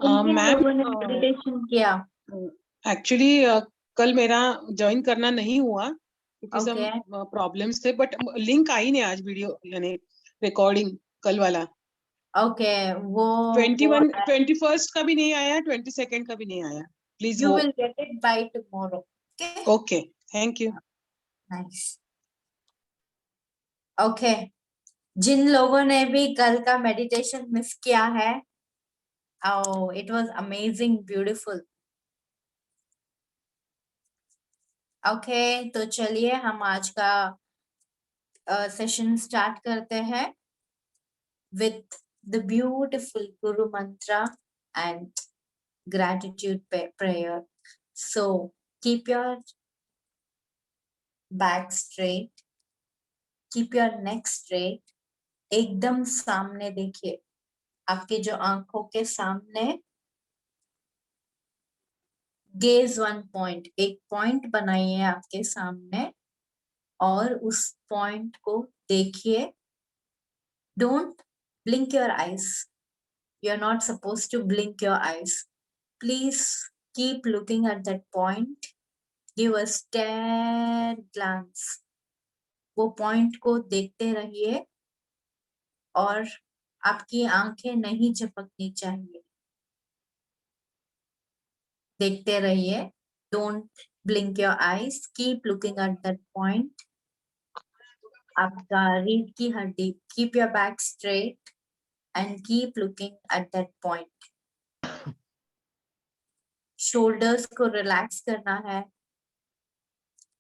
Ma'am meditation किया? Actually कल मेरा ज्वाइन करना नहीं हुआ क्योंकि सब Okay. प्रॉब्लम्स थे, बट लिंक आई नहीं आज वीडियो यानी रिकॉर्डिंग कल वाला। Okay, वो 21 का भी नहीं आया, 22 का भी नहीं आया। प्लीज you वो will get it by tomorrow. Okay. Okay, thank you. Nice. Okay. जिन लोगों ने भी कल का मेडिटेशन मिस किया है, oh, it was amazing, beautiful. Okay, तो चलिए हम आज का सेशन स्टार्ट करते हैं with the beautiful Guru mantra and gratitude prayer. So keep your back straight, keep your neck straight, एकदम सामने देखिए, आपके जो आंखों के सामने गेज वन पॉइंट, एक पॉइंट बनाइए आपके सामने और उस पॉइंट को देखिए। Don't blink your eyes. You're not supposed to blink your eyes. Please keep looking at that point. Give a stare glance. वो पॉइंट को देखते रहिए और आपकी आंखें नहीं झपकनी चाहिए। देखते रहिए। Don't blink your eyes. Keep looking at that point. आपका रीढ़ की हड्डी, keep your back straight and keep looking at that point. Shoulders को relax करना है,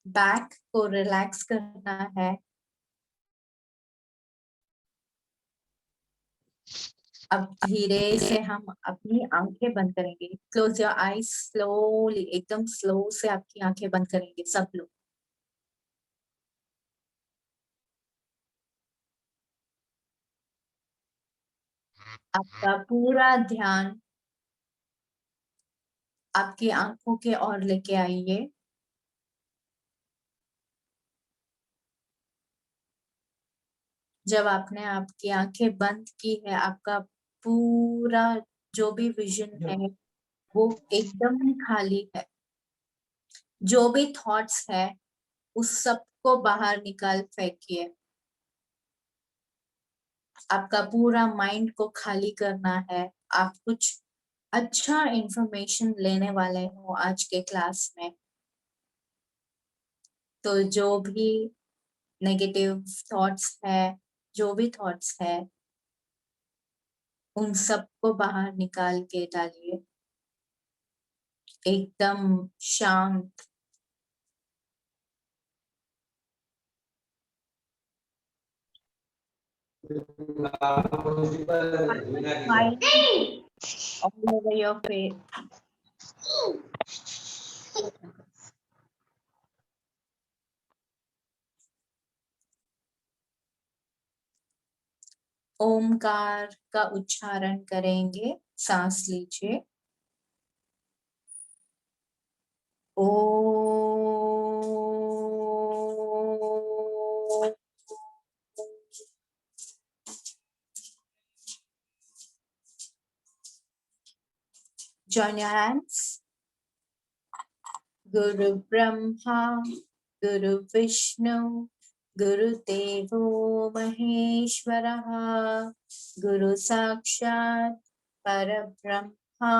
बैक को रिलैक्स करना है। अब धीरे से हम अपनी आंखें बंद करेंगे। क्लोज योर आईज स्लोली, एकदम स्लो से आपकी आंखें बंद करेंगे सब लोग। आपका पूरा ध्यान आपकी आंखों के ओर लेके आइए। जब आपने आपकी आंखें बंद की है, आपका पूरा जो भी विजन है वो एकदम खाली है। जो भी थॉट्स है उस सब को बाहर निकाल फेंकिए। आपका पूरा माइंड को खाली करना है। आप कुछ अच्छा इंफॉर्मेशन लेने वाले हो आज के क्लास में, तो जो भी नेगेटिव थॉट्स है, जो भी थॉट्स है, उन सब को बाहर निकाल के डालिए एकदम शांत। Smiling all over your face. Omkar का उच्चारण करेंगे। सांस लीजिए। ओ join your hands. Guru Brahma, Guru Vishnu, Guru Devo Maheshwaraha, Guru Sakshat Parabrahma,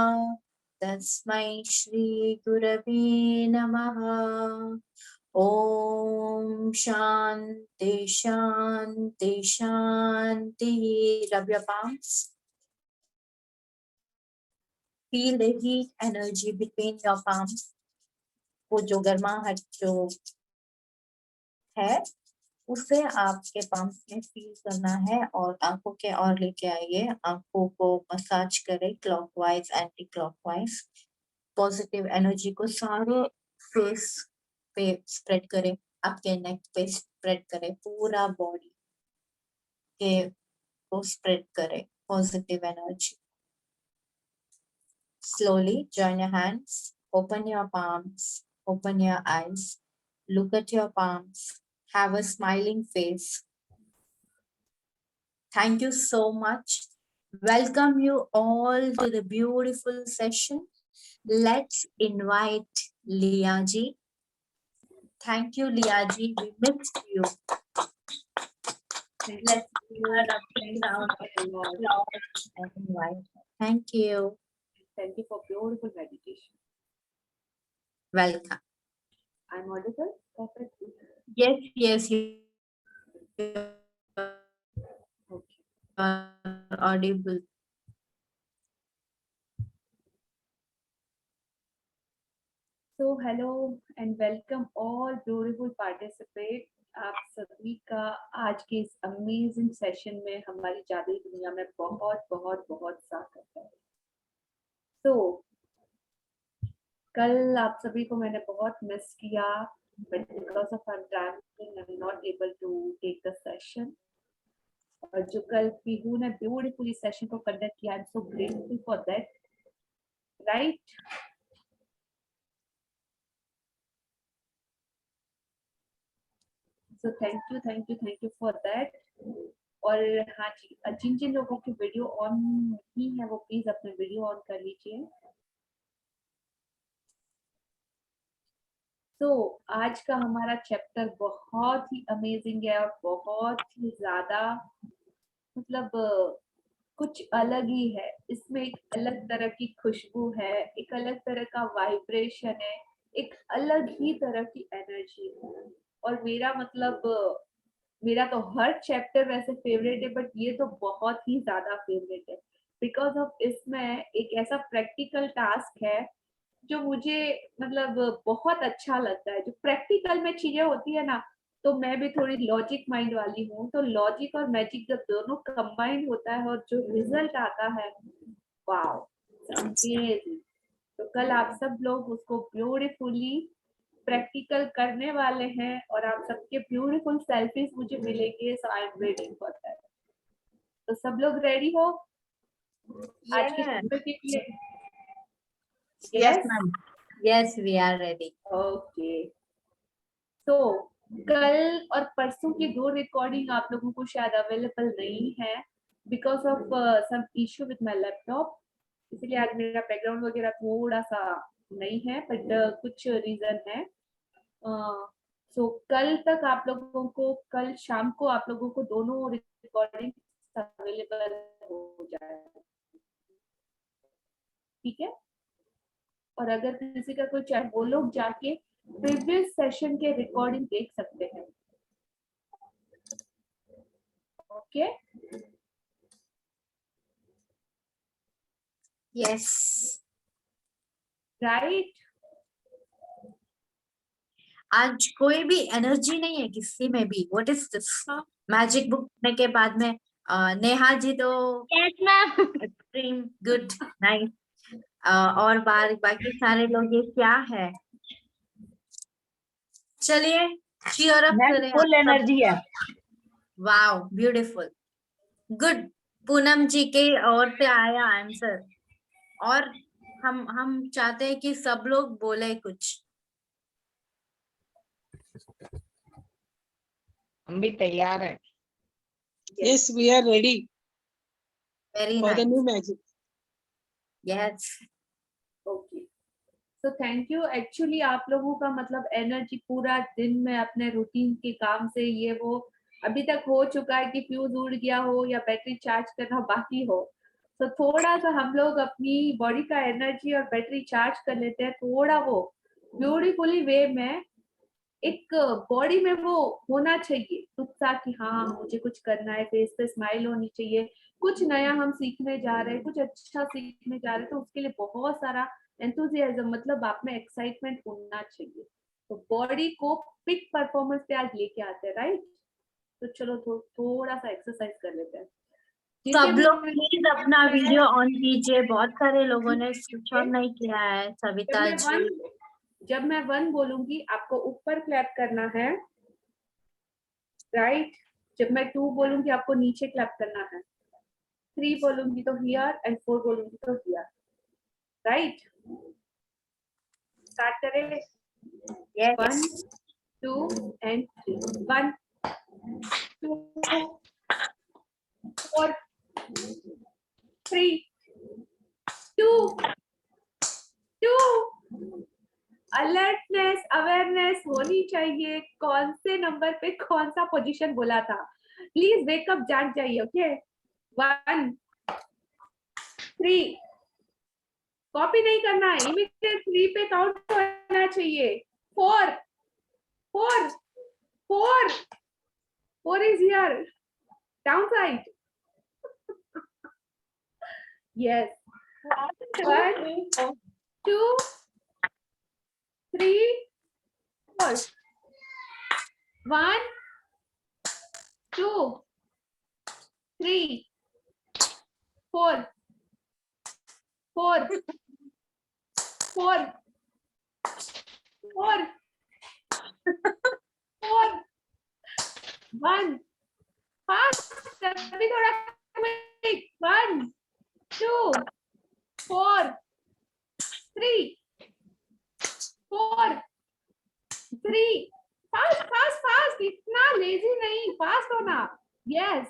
Tasmai Shri Gurave Namaha. Om Shanti Shanti Shanti. Rub your palms. Feel the heat energy between your palms. वो जो गर्माहट जो है उसे आपके palms में feel करना है और आंखों के और लेके आइए। आंखों को मसाज करें clockwise anti clockwise. Positive energy को सारे फेस पे स्प्रेड करें, आपके नेक पे स्प्रेड करें, पूरा बॉडी के को स्प्रेड करें positive energy. Slowly join your hands, open your palms, open your eyes, look at your palms, have a smiling face. Thank you so much. welcome you all to the beautiful session. Let's invite Liya ji. Thank you, Liya ji. We missed you. Let's give her a big round of applause and invite her. Thank you. Thank you for beautiful meditation. Welcome. I'm audible? Perfect. Yes, yes, you Okay. are audible. So hello and welcome all beautiful participants. आप सभी का आज के इस amazing session में हमारी जादुई दुनिया में बहुत बहुत बहुत स्वागत है। तो कल आप सभी को मैंने बहुत मिस किया, but because of our traveling, I'm not able to take the session. और जो कल पीहू ने ब्यूटीफुली सेशन को कंडक्ट किया, I'm so grateful for that. Right? So thank you for that. और हाँ जी, जिन जिन लोगों की वीडियो ऑन नहीं है वो प्लीज अपने वीडियो ऑन कर लीजिए। तो आज का हमारा चैप्टर बहुत ही अमेजिंग है और बहुत ही ज्यादा मतलब कुछ अलग ही है। इसमें एक अलग तरह की खुशबू है, एक अलग तरह का वाइब्रेशन है, एक अलग ही तरह की एनर्जी है। और मेरा तो हर चैप्टर वैसे फेवरेट है, बट ये तो बहुत ही ज्यादा फेवरेट है बिकॉज ऑफ इसमें एक ऐसा प्रैक्टिकल टास्क है जो मुझे मतलब बहुत अच्छा लगता है। जो प्रैक्टिकल में चीजें होती है ना, तो मैं भी थोड़ी लॉजिक माइंड वाली हूँ, तो लॉजिक और मैजिक जब दोनों कंबाइंड होता है और जो रिजल्ट आता है, वाओ अमेजिंग। तो कल आप सब लोग उसको ब्यूटीफुली प्रैक्टिकल करने वाले हैं और आप सबके ब्यूटीफुल सेल्फीज मुझे मिलेंगे। So I am waiting for that. तो सब लोग रेडी हो आज के चैप्टर के लिए? Yes, ma'am. Yes, we are ready. Okay. तो कल और परसों की 2 रिकॉर्डिंग आप लोगों को शायद अवेलेबल नहीं है because of some issue with my laptop, इसलिए आज मेरा बैकग्राउंड वगैरह थोड़ा सा नहीं है, बट कुछ रीजन है। सो कल तक आप लोगों को, कल शाम को आप लोगों को दोनों रिकॉर्डिंग अवेलेबल हो जाएगा, ठीक है? और अगर किसी का कोई चाहे वो लोग जाके प्रीवियस सेशन के रिकॉर्डिंग देख सकते हैं। ओके? Yes. राइट? आज कोई भी एनर्जी नहीं है किसी में भी। What is this? Magic book पढ़ने के बाद में नेहा जी तो Yes, ma'am. Extreme good nice, और बाकी सारे लोग ये क्या है? चलिए चीयर अप करें। फुल एनर्जी है। Wow beautiful good. Poonam ji के ओर से आया आंसर, और हम चाहते हैं कि सब लोग बोले कुछ। हम भी तैयार हैं। Yes, we are ready very for the nice. new magic. Yes okay. तो थैंक यू। एक्चुअली आप लोगों का मतलब एनर्जी पूरा दिन में अपने रूटीन के काम से ये वो अभी तक हो चुका है कि फ्यूज उड़ गया हो या बैटरी चार्ज करना बाकी हो। तो थोड़ा सा हम लोग अपनी बॉडी का एनर्जी और बैटरी चार्ज कर लेते हैं, थोड़ा वो ब्यूटीफुली वे में एक बॉडी में वो होना चाहिए उत्साह कि हाँ मुझे कुछ करना है, फेस पे स्माइल होनी चाहिए, कुछ नया हम सीखने जा रहे हैं, कुछ अच्छा सीखने जा रहे हैं, तो उसके लिए बहुत सारा एंथुसियाज्म मतलब आप में एक्साइटमेंट होना चाहिए। तो बॉडी को पिक परफॉर्मेंस पे आज लेके आते हैं, राइट? तो चलो थोड़ा सा एक्सरसाइज कर लेते हैं। सब लोग प्लीज अपना वीडियो ऑन कीजिए। बहुत सारे लोगों ने स्विच ऑन नहीं किया है। सविता जी, जब मैं 1 बोलूंगी आपको ऊपर क्लैप करना है, राइट? जब मैं 2 बोलूंगी आपको नीचे क्लैप करना है, 3 बोलूंगी तो हियर एंड 4 बोलूंगी तो हियर, राइट? स्टार्ट करें? Yes 1 2 and 3। 1 2 4 3, 2, अलर्टनेस अवेयरनेस होनी चाहिए। कौन से नंबर पे कौन सा पोजीशन बोला था, प्लीज वेकअप, जाग जाइए। ओके 1, 3, कॉपी नहीं करना है, इमीडिएट 3 पे काउंट होना चाहिए। 4, 4, 4, 4 is here, down side. Yes. 1, 2, 3, 4. 1, 2, 3, 4, 4, 4, 4, 4, 1. Fast, अभी थोड़ा क्विक। 1, 2, 4, 3, 4, 3. फास्ट फास्ट फास्ट, इतना लेजी नहीं, फास्ट होना। Yes.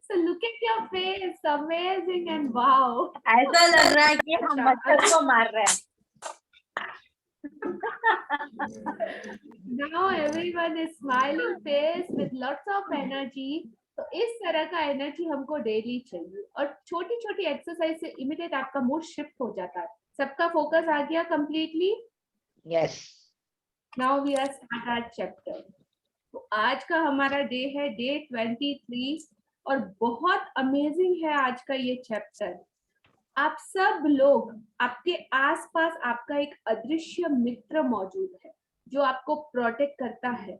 So look at your face, amazing and wow. ऐसा लग रहा है कि हम मच्छर को मार रहे हैं। Now everyone is smiling face with lots of energy. तो इस तरह का एनर्जी हमको डेली चाहिए, और छोटी छोटी एक्सरसाइज से इमीडिएट आपका मूड शिफ्ट हो जाता है। सबका फोकस आ गया completely? Yes. Now we are start our chapter. तो आज का हमारा डे है डे 23, और बहुत अमेजिंग है आज का ये चैप्टर। आप सब लोग, आपके आसपास आपका एक अदृश्य मित्र मौजूद है जो आपको प्रोटेक्ट करता है,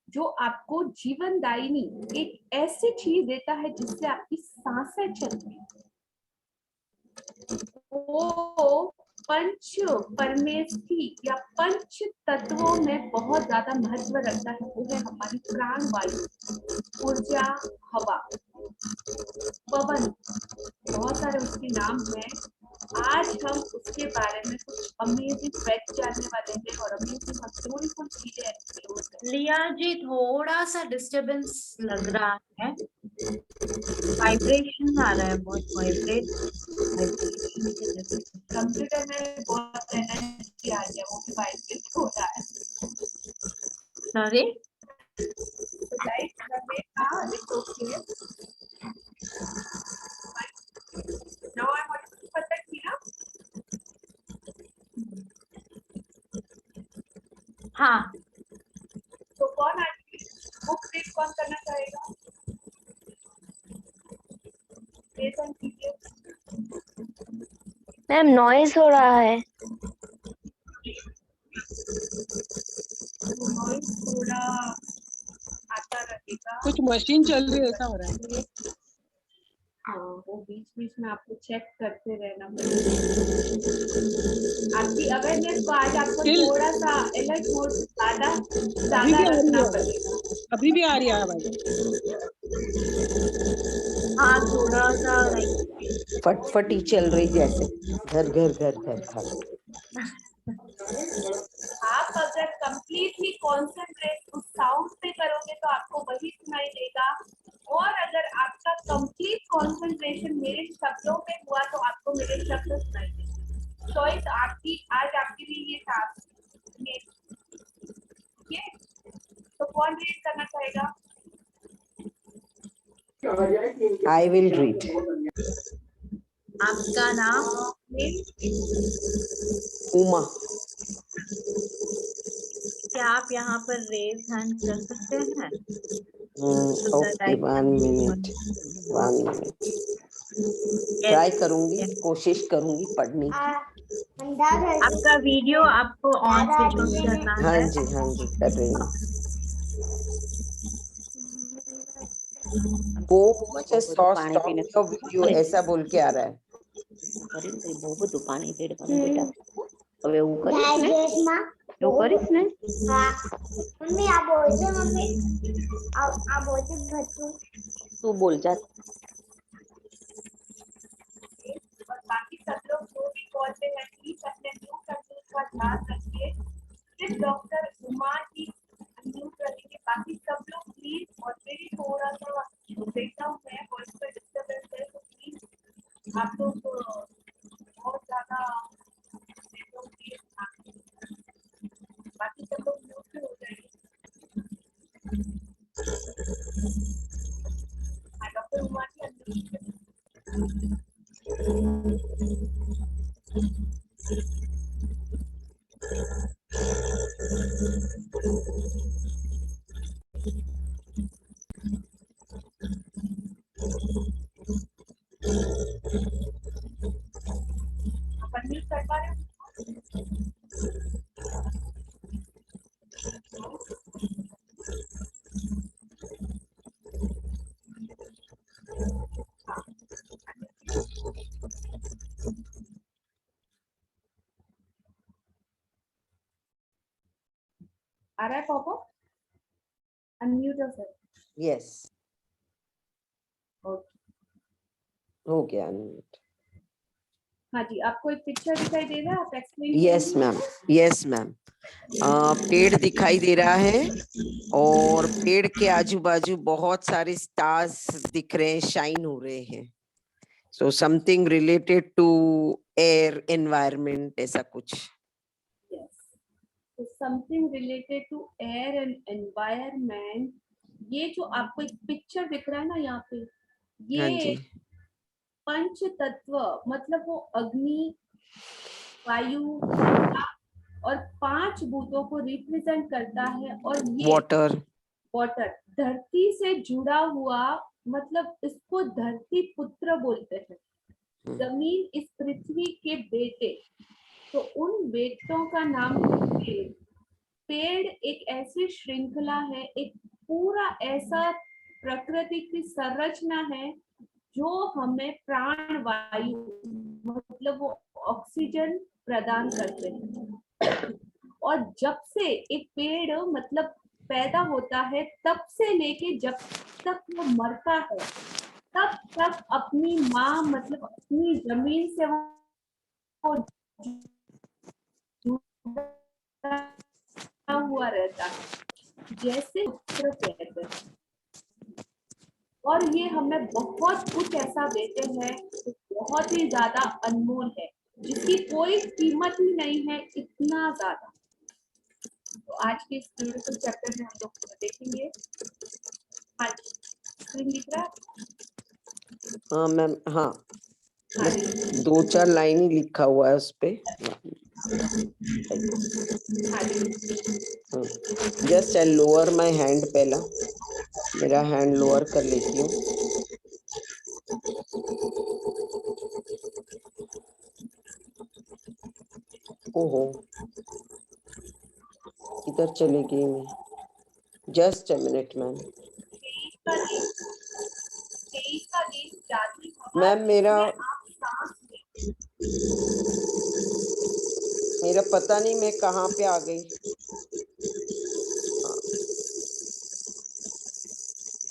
जो आपको जीवनदायिनी एक ऐसी चीज देता है जिससे आपकी सांसें चलती हैं। वो पंच परमेष्ठी या पंच तत्वों में बहुत ज्यादा महत्व रखता है। वो है हमारी प्राण वायु, ऊर्जा, हवा, पवन, बहुत सारे उसके नाम हैं। आज हम उसके बारे में कुछ अमेजिंग फैक्ट जानने वाले हैं और अमेजिंग और ब्यूटीफुल चीजें एक्सप्लोर करेंगे। लिया जी, थोड़ा सा डिस्टरबेंस लग रहा है, वाइब्रेशन आ रहा है, बहुत वाइब्रेट। कंप्यूटर में बहुत एनर्जी आ गया, वो भी वाइब्रेट हो रहा है। सॉरी, तो लाइट रहेगा, it's okay. Now I want to पता किया। हाँ, तो कौन आज बुक रीड कौन करना चाहेगा? लेसन कीजिए। मैम नॉइज हो रहा है। नॉइज थोड़ा आता रहेगा। कुछ मशीन चल रही है ऐसा हो रहा है। हाँ, वो बीच बीच में आपको चेक करते रहना। आपकी अवेयरनेस को आज आपको थोड़ा सा अलर्ट मोड ज्यादा रखना पड़ेगा। अभी भी आ रही है आवाज? हाँ, थोड़ा सा फटफटी चल रही जैसे घर घर घर घर घर। आप अगर कंप्लीटली कॉन्सेंट्रेट उस साउंड पे करोगे तो आपको वही सुनाई देगा, और अगर आपका कंप्लीट कंसंट्रेशन मेरे शब्दों पे हुआ तो आपको मेरे शब्द सुनाई देंगे। चॉइस आपकी, आज आपके लिए ये टास्क है। ये तो कौन रीड करना चाहेगा? I will read. आपका नाम? उमा। क्या आप यहाँ पर रेज हैंड कर सकते हैं? Okay, 1 minute 1 minute. ट्राई करूंगी, कोशिश करूंगी पढ़ने की। आपका वीडियो आपको ऑन स्विच ऑन करना है। हाँ जी कर रही हूँ। वो मुझे स्टॉप योर वीडियो ऐसा बोल के आ रहा है। બધું પાણી પેડવાનું બેટા હવે એવું કરીશ ને એવું કરીશ ને मम्मी आप बोलते मम्मी आप बोलते भट्टू તું बोल जा और बाकी सब लोग जो भी कॉल पे हैं प्लीज अपने म्यूट करने का ध्यान रखिए। सिर्फ डॉक्टर उमा की म्यूट रखेंगे, बाकी सब लोग प्लीज। और मेरी थोड़ा सा देखता हूँ मैं वॉइस पर आप लोग बहुत ज्यादा बाकी सब लोग म्यूट हो जाएंगे। डॉक्टर उमा जी अनम्यूट कर पा रहे हो? आ रहा है पापा? अनम्यूट हो सर। Yes, okay. हो गया अनम्यूट। हाँ जी, आपको एक पिक्चर दिखाई दे रहा है, आप explain yes ma'am, yes ma'am. पेड़ दिखाई दे रहा है और पेड़ के आजू बाजू बहुत सारे स्टार्स दिख रहे हैं, शाइन हो रहे हैं। So something related to air environment, ऐसा कुछ। Something related to air and environment. ये जो आपको एक पिक्चर दिख रहा है ना यहाँ पे, हाँ जी, ये पंच तत्व मतलब वो अग्नि, वायु और 5 भूतों को रिप्रेजेंट करता है। और ये वाटर धरती से जुड़ा हुआ, मतलब इसको धरती पुत्र बोलते हैं। जमीन इस पृथ्वी के बेटे, तो उन बेटों का नाम पेड़। पेड़ एक ऐसी श्रृंखला है, एक पूरा ऐसा प्रकृति की संरचना है जो हमें प्राण वायु मतलब वो ऑक्सीजन प्रदान करते हैं। और जब से एक पेड़ मतलब पैदा होता है, तब से लेके जब तक वो मरता है, तब तक अपनी माँ मतलब अपनी जमीन से वो जुड़ा हुआ रहता है, जैसे पुत्र कहते हैं। और ये हमें बहुत कुछ ऐसा देते हैं जो बहुत ही ज्यादा अनमोल है, जिसकी कोई कीमत ही नहीं है, इतना ज्यादा। तो आज के इस ब्यूटीफुल चैप्टर में हम लोग देखेंगे। हाँ जी, स्क्रीन दिख रहा है? हाँ मैम, हाँ 2-4 लाइन ही लिखा हुआ है उस पे। Just I lower my hand, पहला मेरा हैंड लोअर कर लेती हूँ। ओहो, किधर चली गई मैं? Just a minute ma'am. Ma'am मेरा पता नहीं मैं कहाँ पे आ गई।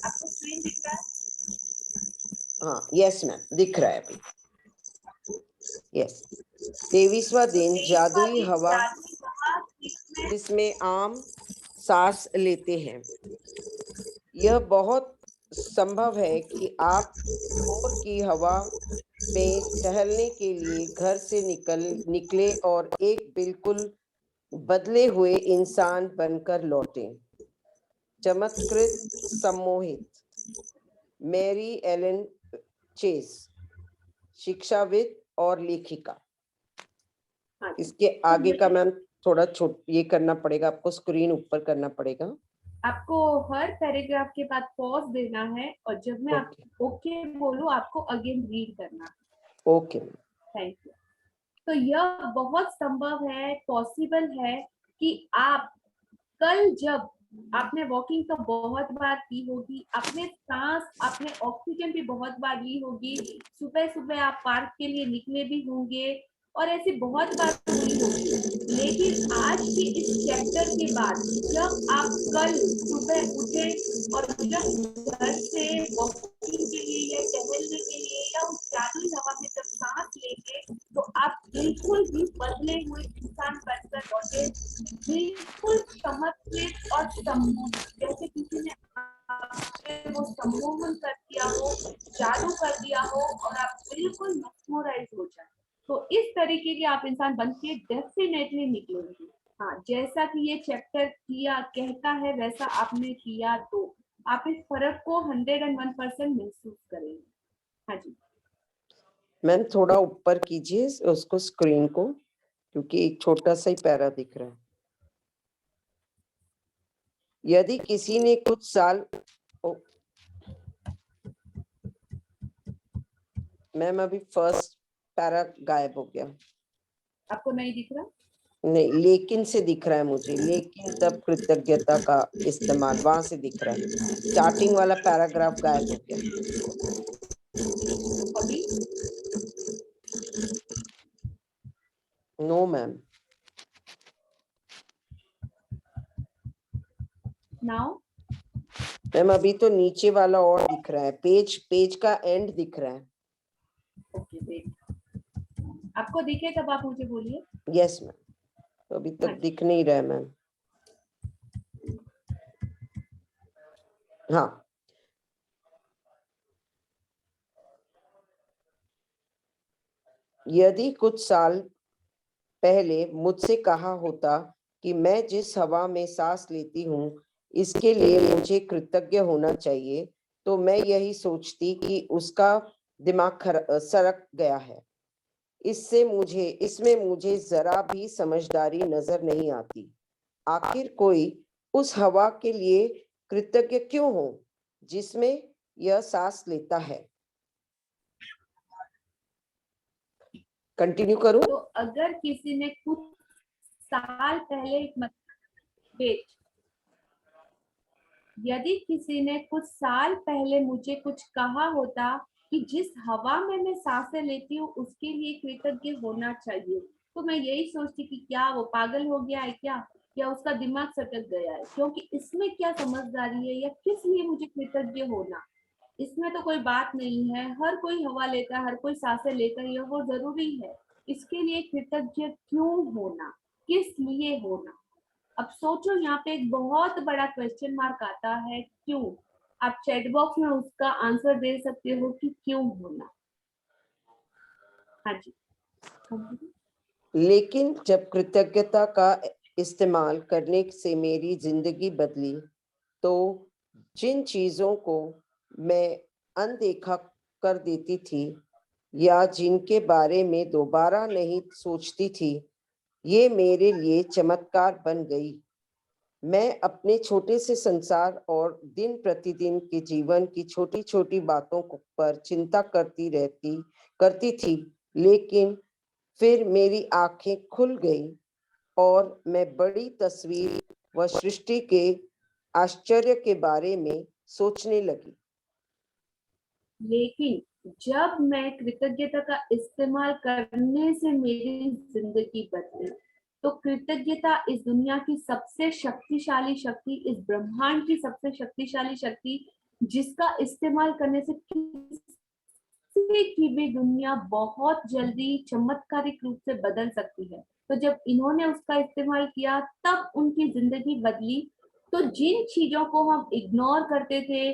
आपको स्क्रीन दिख रहा है? हाँ यस मैम, दिख रहा है अभी। यस, 23वां दिन जादुई हवा जिसमें आम सांस लेते हैं। यह बहुत संभव है कि आप भोर की हवा में टहलने के लिए घर से निकले और एक बिल्कुल बदले हुए इंसान बनकर लौटें। चमत्कृत सम्मोहित। मैरी एलन चेस, शिक्षाविद और लेखिका। इसके आगे का मैम थोड़ा ये करना पड़ेगा, आपको स्क्रीन ऊपर करना पड़ेगा। आपको हर पैराग्राफ के बाद पॉज देना है और जब मैं आप ओके बोलूं आपको अगेन रीड करना है। Okay, thank you. तो यह बहुत संभव है, पॉसिबल है कि आप कल जब आपने वॉकिंग तो बहुत बार की होगी, आपने सांस आपने ऑक्सीजन भी बहुत बार ली होगी, सुबह सुबह आप पार्क के लिए निकले भी होंगे और ऐसी बहुत बार हुई होगी। लेकिन आज के इस चैप्टर के बाद जब आप कल सुबह उठे और जब घर से वॉकिंग के लिए या टहलने के लिए या उस जादुई हवा में जब सांस लेंगे, तो आप बिल्कुल भी बदले हुए इंसान बनकर लौटे, बिल्कुल समर्पित और सम्मोहित, जैसे किसी ने वो सम्मोहन कर दिया हो, जादू कर दिया हो और आप बिल्कुल मेस्मराइज हो जाए, तो इस तरीके के आप इंसान बन के डेफिनेटली निकलेंगे। हाँ, जैसा कि ये चैप्टर किया कहता है वैसा आपने किया तो आप इस फर्क को 101% महसूस करेंगे। हाँ जी। मैम थोड़ा ऊपर कीजिए उसको, स्क्रीन को, क्योंकि एक छोटा सा ही पैरा दिख रहा है। यदि किसी ने कुछ साल, मैम अभी फर्स्ट पैरा गायब हो गया। आपको नहीं दिख रहा? नहीं, लेकिन से दिख रहा है मुझे, लेकिन तब कृतज्ञता का इस्तेमाल वहां से दिख रहा है। स्टार्टिंग वाला पैराग्राफ गायब हो गया। अभी नो मैम। नाउ मैम अभी तो नीचे वाला और दिख रहा है, पेज का एंड दिख रहा है। ओके, वेट, आपको दिखे तब आप मुझे बोलिए। यस मैम, तो अभी तक दिख नहीं रहा है मैम। हाँ, यदि कुछ साल पहले मुझसे कहा होता कि मैं जिस हवा में सांस लेती हूँ इसके लिए मुझे कृतज्ञ होना चाहिए, तो मैं यही सोचती कि उसका दिमाग सरक गया है। इसमें मुझे जरा भी समझदारी नजर नहीं आती। आखिर कोई उस हवा के लिए कृतज्ञ क्यों हो जिसमें यह सांस लेता है? कंटिन्यू करूं? तो अगर किसी ने कुछ साल पहले वेट, यदि किसी ने कुछ साल पहले मुझे कुछ कहा होता कि जिस हवा में मैं सांसें लेती हूँ उसके लिए कृतज्ञ होना चाहिए, तो मैं यही सोचती कि क्या वो पागल हो गया है क्या, या उसका दिमाग सटक गया है, क्योंकि इसमें क्या समझदारी है या किस लिए मुझे कृतज्ञ होना। इसमें तो कोई बात नहीं है, हर कोई हवा लेता है, हर कोई सांसें लेता है, वो जरूरी है। इसके लिए कृतज्ञ क्यों होना, किस लिए होना? अब सोचो, यहाँ पे एक बहुत बड़ा क्वेश्चन मार्क आता है, क्यों। आप चैट बॉक्स में उसका आंसर दे सकते हो कि क्यों होना। हाँ जी। लेकिन जब कृतज्ञता का इस्तेमाल करने से मेरी जिंदगी बदली, तो जिन चीजों को मैं अनदेखा कर देती थी या जिनके बारे में दोबारा नहीं सोचती थी, ये मेरे लिए चमत्कार बन गई। मैं अपने छोटे से संसार और दिन प्रतिदिन के जीवन की छोटी छोटी बातों पर चिंता करती थी, लेकिन फिर मेरी आंखें खुल गई और मैं बड़ी तस्वीर व सृष्टि के आश्चर्य के बारे में सोचने लगी। लेकिन जब मैं कृतज्ञता का इस्तेमाल करने से मेरी जिंदगी बदली, तो कृतज्ञता इस दुनिया की सबसे शक्तिशाली शक्ति, इस ब्रह्मांड की सबसे शक्तिशाली शक्ति, जिसका इस्तेमाल करने से किसी की भी दुनिया बहुत जल्दी चमत्कारिक रूप से बदल सकती है। तो जब इन्होंने उसका इस्तेमाल किया तब उनकी जिंदगी बदली। तो जिन चीजों को हम इग्नोर करते थे,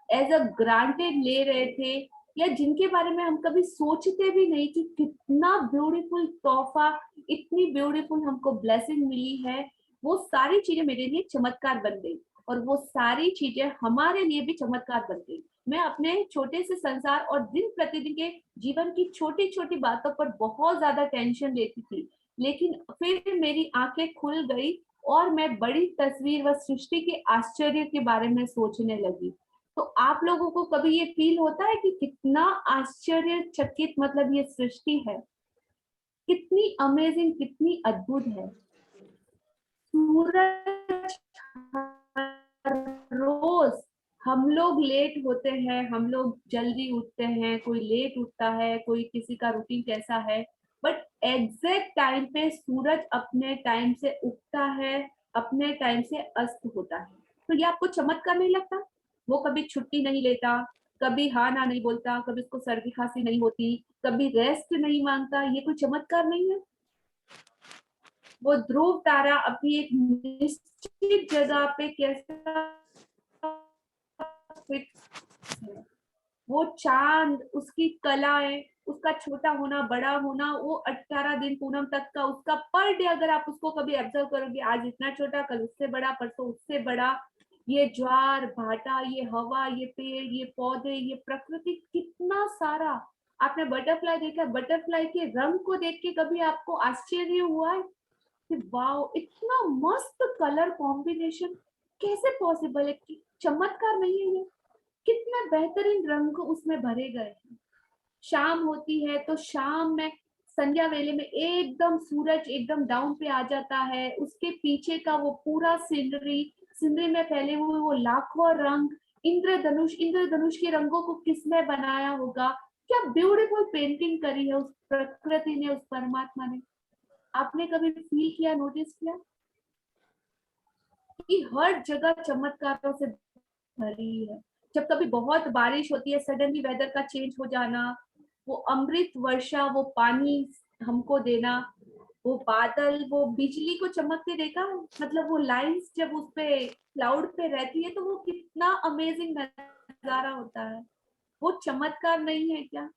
एज अ ग्रांटेड ले रहे थे, या जिनके बारे में हम कभी सोचते भी नहीं कि कितना ब्यूटीफुल तोहफा, इतनी ब्यूटीफुल हमको ब्लेसिंग मिली है, वो सारी चीजें मेरे लिए चमत्कार बन गई और वो सारी चीजें हमारे लिए भी चमत्कार बन गई। मैं अपने छोटे से संसार और दिन प्रतिदिन के जीवन की छोटी छोटी बातों पर बहुत ज्यादा टेंशन लेती थी, लेकिन फिर मेरी आंखें खुल गई और मैं बड़ी तस्वीर व सृष्टि के आश्चर्य के बारे में सोचने लगी। तो आप लोगों को कभी ये फील होता है कि कितना आश्चर्यचकित मतलब ये सृष्टि है, कितनी अमेजिंग, कितनी अद्भुत है। सूरज रोज, हम लोग लेट होते हैं, हम लोग जल्दी उठते हैं, कोई लेट उठता है, कोई किसी का रूटीन कैसा है, बट एग्जैक्ट टाइम पे सूरज अपने टाइम से उगता है, अपने टाइम से अस्त होता है। तो ये आपको चमत्कार नहीं लगता? वो कभी छुट्टी नहीं लेता, कभी हाँ ना नहीं बोलता, कभी उसको सर्दी खांसी नहीं होती, कभी रेस्ट नहीं मांगता, ये कोई चमत्कार नहीं है? वो ध्रुव तारा अपनी एक निश्चित जगह पे कैसा फिक्स है, वो चांद, उसकी कलाएं, उसका छोटा होना, बड़ा होना, वो 18 दिन पूनम तक का उसका पर डे अगर आप उसको कभी ऑब्जर्व करोगे, आज इतना छोटा, कल उससे बड़ा, परसों उससे बड़ा, ये ज्वार भाटा, ये हवा, ये पेड़, ये पौधे, ये प्रकृति, कितना सारा। आपने बटरफ्लाई देखा? बटरफ्लाई के रंग को देख के कभी आपको आश्चर्य हुआ है कि वाओ इतना मस्त कलर कॉम्बिनेशन कैसे पॉसिबल है? चमत्कार नहीं है ये? कितने बेहतरीन रंग उसमें भरे गए हैं। शाम होती है तो शाम में संध्या वेले में एकदम सूरज एकदम डाउन पे आ जाता है, उसके पीछे का वो पूरा सीनरी में फैले हुए वो लाखों रंग, इंद्रधनुष के रंगों को किसने बनाया होगा? क्या ब्यूटीफुल पेंटिंग करी है उस प्रकृति ने, उस परमात्मा ने। आपने कभी फील किया, नोटिस किया कि हर जगह चमत्कारों से भरी है? जब कभी बहुत बारिश होती है, सडनली वेदर का चेंज हो जाना, वो अमृत वर्षा, वो पानी हमको देना, वो बादल, वो बिजली को चमकते देखा, मतलब वो लाइंस जब उस पे क्लाउड पे रहती है तो वो कितना अमेजिंग नजारा होता है। वो चमत्कार नहीं है क्या?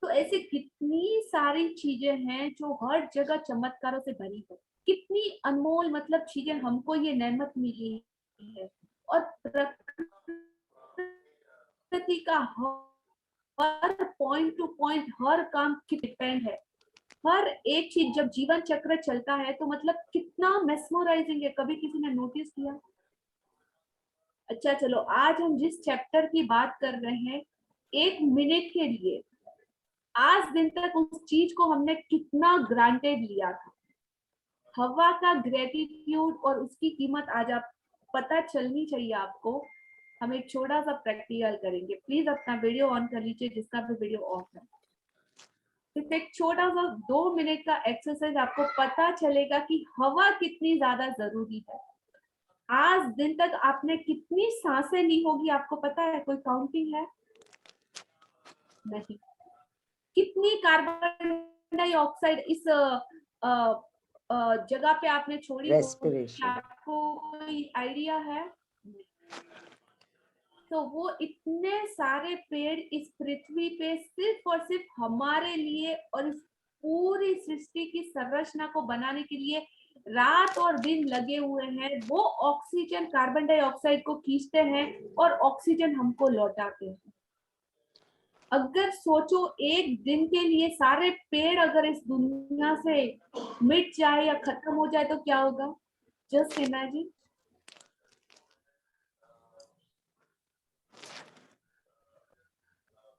तो ऐसे कितनी सारी चीजें हैं जो हर जगह चमत्कारों से भरी है। कितनी अनमोल मतलब चीजें हमको ये नेमत मिली है। और प्रकृति का हर पॉइंट टू पॉइंट हर काम की डिपेंड है। हर एक चीज जब जीवन चक्र चलता है तो मतलब कितना मेस्मराइजिंग है। कभी किसी ने नोटिस किया? अच्छा चलो, आज हम जिस चैप्टर की बात कर रहे हैं, 1 मिनट के लिए आज दिन तक उस चीज को हमने कितना ग्रांटेड लिया था। हवा का ग्रेटिट्यूड और उसकी कीमत आज आप पता चलनी चाहिए आपको। हम एक छोटा सा प्रैक्टिकल करेंगे। प्लीज अपना वीडियो ऑन कर लीजिए, जिसका भी वीडियो ऑफ है। सिर्फ एक छोटा सा 2 मिनट का एक्सरसाइज, आपको पता चलेगा कि हवा कितनी ज्यादा जरूरी है। आज दिन तक आपने कितनी सांसें ली होगी, आपको पता है? कोई काउंटिंग है? नहीं। कितनी कार्बन डाइऑक्साइड इस जगह पे आपने छोड़ी होगी, आपको कोई आइडिया है? तो वो इतने सारे पेड़ इस पृथ्वी पे सिर्फ और सिर्फ हमारे लिए और इस पूरी सृष्टि की संरचना को बनाने के लिए रात और दिन लगे हुए हैं। वो ऑक्सीजन कार्बन डाइऑक्साइड को खींचते हैं और ऑक्सीजन हमको लौटाते हैं। अगर सोचो, एक दिन के लिए सारे पेड़ अगर इस दुनिया से मिट जाए या खत्म हो जाए तो क्या होगा? Just imagine.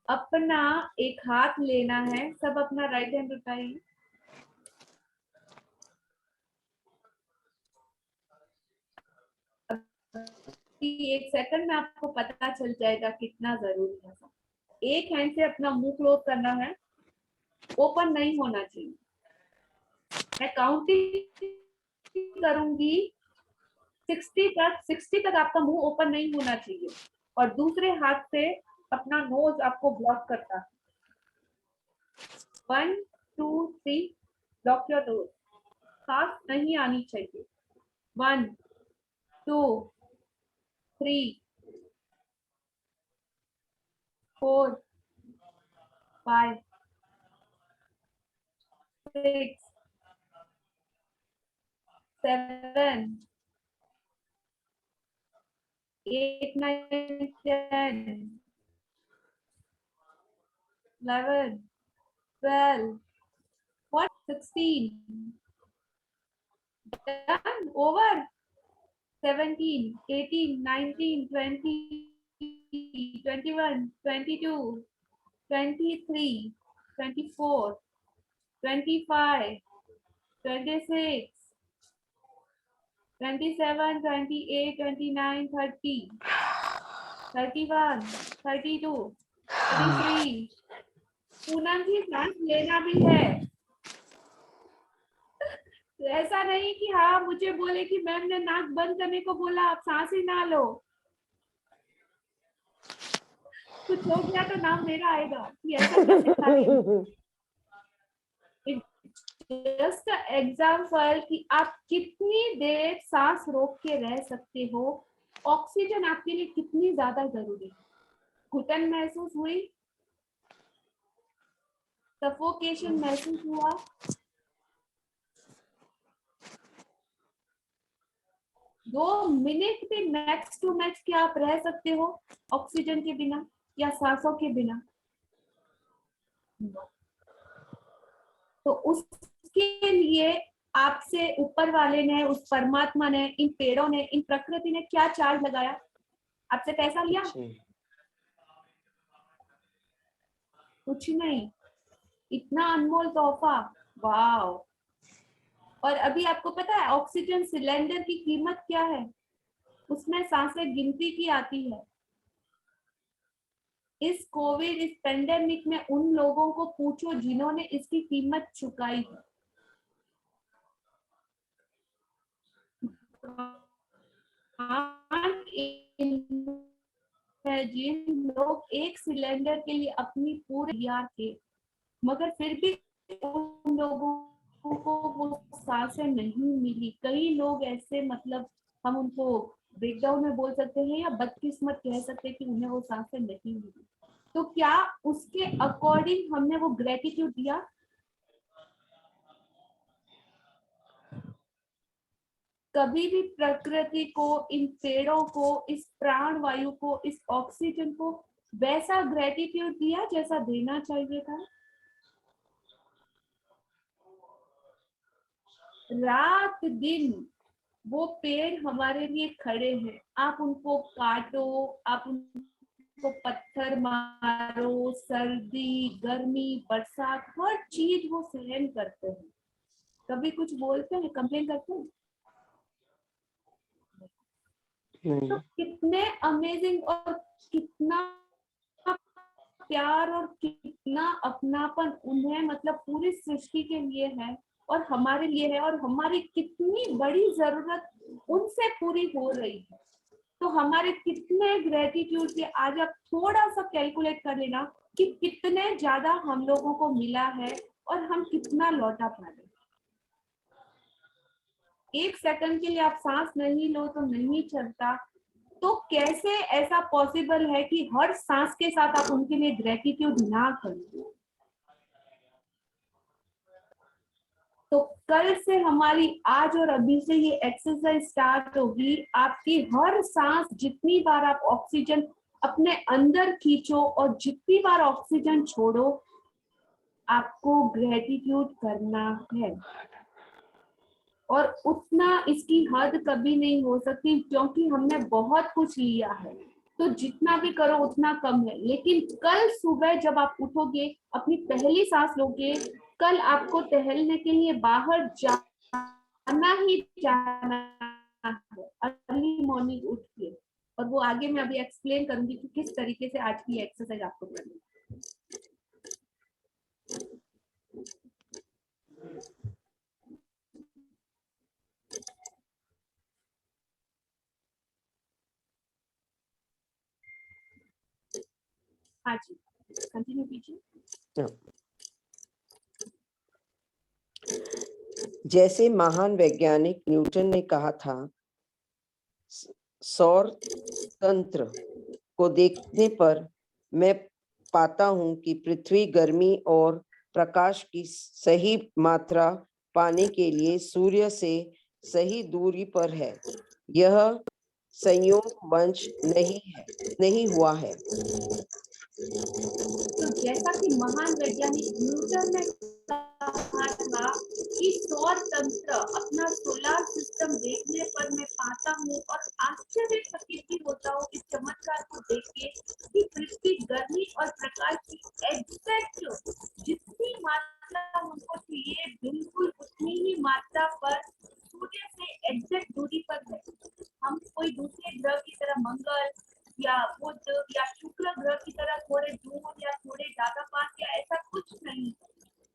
अपना एक हाथ लेना है, सब अपना राइट हैंड उठाइए। एक सेकंड में आपको पता चल जाएगा कितना जरूरी है। एक हैंड से अपना मुंह क्लोज करना है, ओपन नहीं होना चाहिए। मैं काउंटिंग करूंगी 60 तक आपका मुंह ओपन नहीं होना चाहिए। और दूसरे हाथ से अपना नोज आपको ब्लॉक करता है। 1 2 3 ब्लॉक योर नोज। सांस नहीं आनी चाहिए। 1 2 3 4 5 6 7 8 9 10 11 12 16 done, over. 17 18 19 20 21 22 23 24 25 26 27 28 29 30 31 32 33 पूनम जी सांस लेना भी है। तो ऐसा नहीं कि हाँ मुझे बोले कि मैम ने नाक बंद करने को बोला, आप सांस ही ना लो। कुछ हो गया तो नाम मेरा आएगा कि ऐसा क्या सिखा रही। जस्ट एग्जाम्पल कि आप कितनी देर सांस रोक के रह सकते हो ऑक्सीजन आपके लिए कितनी ज्यादा जरूरी है? घुटन महसूस हुई? सफोकेशन महसूस हुआ? दो मिनट भी मैक्स टू मैक्स क्या आप रह सकते हो ऑक्सीजन के बिना या सांसों के बिना? तो उसके लिए आपसे ऊपर वाले ने, उस परमात्मा ने, इन पेड़ों ने, इन प्रकृति ने क्या चार्ज लगाया? आपसे पैसा लिया? कुछ नहीं, इतना अनमोल तोहफा। वाओ। और अभी आपको पता है ऑक्सीजन सिलेंडर की कीमत क्या है? उसमें सांसें गिनती की आती है। इस कोविड, इस पेंडेमिक में उन लोगों को पूछो जिन्होंने इसकी कीमत चुकाई है। जिन लोग एक सिलेंडर के लिए अपनी पूरे तैयार थे, मगर फिर भी उन लोगों को वो सांसें नहीं मिली। कई लोग ऐसे, मतलब हम उनको ब्रेकडाउन में बोल सकते हैं या बदकिस्मत कह सकते हैं कि उन्हें वो सांसें नहीं मिली। तो क्या उसके अकॉर्डिंग हमने वो ग्रेटिट्यूड दिया? कभी भी प्रकृति को, इन पेड़ों को, इस प्राण वायु को, इस ऑक्सीजन को वैसा ग्रेटिट्यूड दिया जैसा देना चाहिए था? रात दिन वो पेड़ हमारे लिए खड़े हैं। आप उनको काटो, आप उनको पत्थर मारो, सर्दी, गर्मी, बरसात, हर चीज वो सहन करते हैं। कभी कुछ बोलते हैं, कंप्लेन करते हैं? तो कितने अमेजिंग और कितना प्यार और कितना अपनापन उन्हें, मतलब पूरी सृष्टि के लिए है और हमारे लिए है, और हमारी कितनी बड़ी जरूरत उनसे पूरी हो रही है। तो हमारे कितने ग्रेटिट्यूड के, आज आप थोड़ा सा कैलकुलेट कर लेना कि कितने ज्यादा हम लोगों को मिला है और हम कितना लौटा पा रहे। एक सेकंड के लिए आप सांस नहीं लो तो नहीं चलता, तो कैसे ऐसा पॉसिबल है कि हर सांस के साथ आप उनके लिए ग्रेटिट्यूड ना करें? तो कल से हमारी, आज और अभी से ये एक्सरसाइज स्टार्ट होगी। आपकी हर सांस, जितनी बार आप ऑक्सीजन अपने अंदर खींचो और जितनी बार ऑक्सीजन छोड़ो, आपको ग्रेटिट्यूड करना है। और उतना इसकी हद कभी नहीं हो सकती, क्योंकि हमने बहुत कुछ लिया है, तो जितना भी करो उतना कम है। लेकिन कल सुबह जब आप उठोगे, अपनी पहली सांस लोगे, कल आपको टहलने के लिए बाहर जाना ही जाना है, अर्ली मॉर्निंग उठ के। और वो आगे मैं अभी एक्सप्लेन करूंगी कि किस तरीके से आज की एक्सरसाइज आपको करनी है। हाँ जी, कंटिन्यू कीजिए। जैसे महान वैज्ञानिक न्यूटन ने कहा था, सौर तंत्र को देखने पर मैं पाता हूं कि पृथ्वी गर्मी और प्रकाश की सही मात्रा पाने के लिए सूर्य से सही दूरी पर है। यह संयोग वंश नहीं हुआ है। तो जैसा कि महान वैज्ञानिक न्यूटन ने कहा था कि सौर तंत्र, अपना सोलर सिस्टम देखने पर मैं पाता हूँ और आश्चर्यचकित भी होता हूँ इस चमत्कार को देख के कि पृथ्वी गर्मी और प्रकाश की एग्जैक्ट जितनी मात्रा उनको चाहिए, बिल्कुल उतनी ही मात्रा पर सूर्य से एग्जैक्ट दूरी पर है। हम कोई दूसरे ग्रह की तरह, मंगल या बुध या शुक्र ग्रह की तरह थोड़े दूर या थोड़े ज्यादा पास, या ऐसा कुछ नहीं।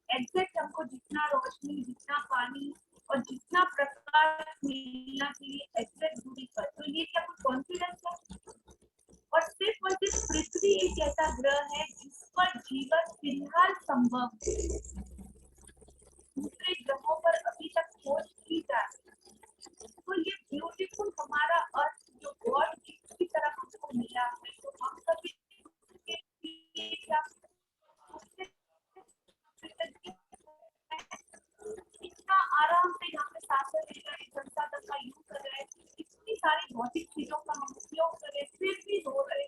एग्जैक्ट हमको जितना रोशनी, जितना पानी और जितना प्रकाश मिलना चाहिए एग्जैक्ट दूरी पर। तो ये क्या कोई कॉन्फिडेंस है? और सिर्फ पृथ्वी एक ऐसा ग्रह है जिस पर जीवन फिलहाल संभव है। दूसरे ग्रहों पर अभी तक खोज की जा रही है। तो ये ब्यूटीफुल हमारा अर्थ जो गॉड मिला है, तो हम कभी इतना आराम से यहाँ पे सांसें ले रहे हैं, संसाधन का यूज कर रहे हैं, इतनी सारी भौतिक चीजों का हम उपयोग कर रहे हैं, फिर भी हो रहे,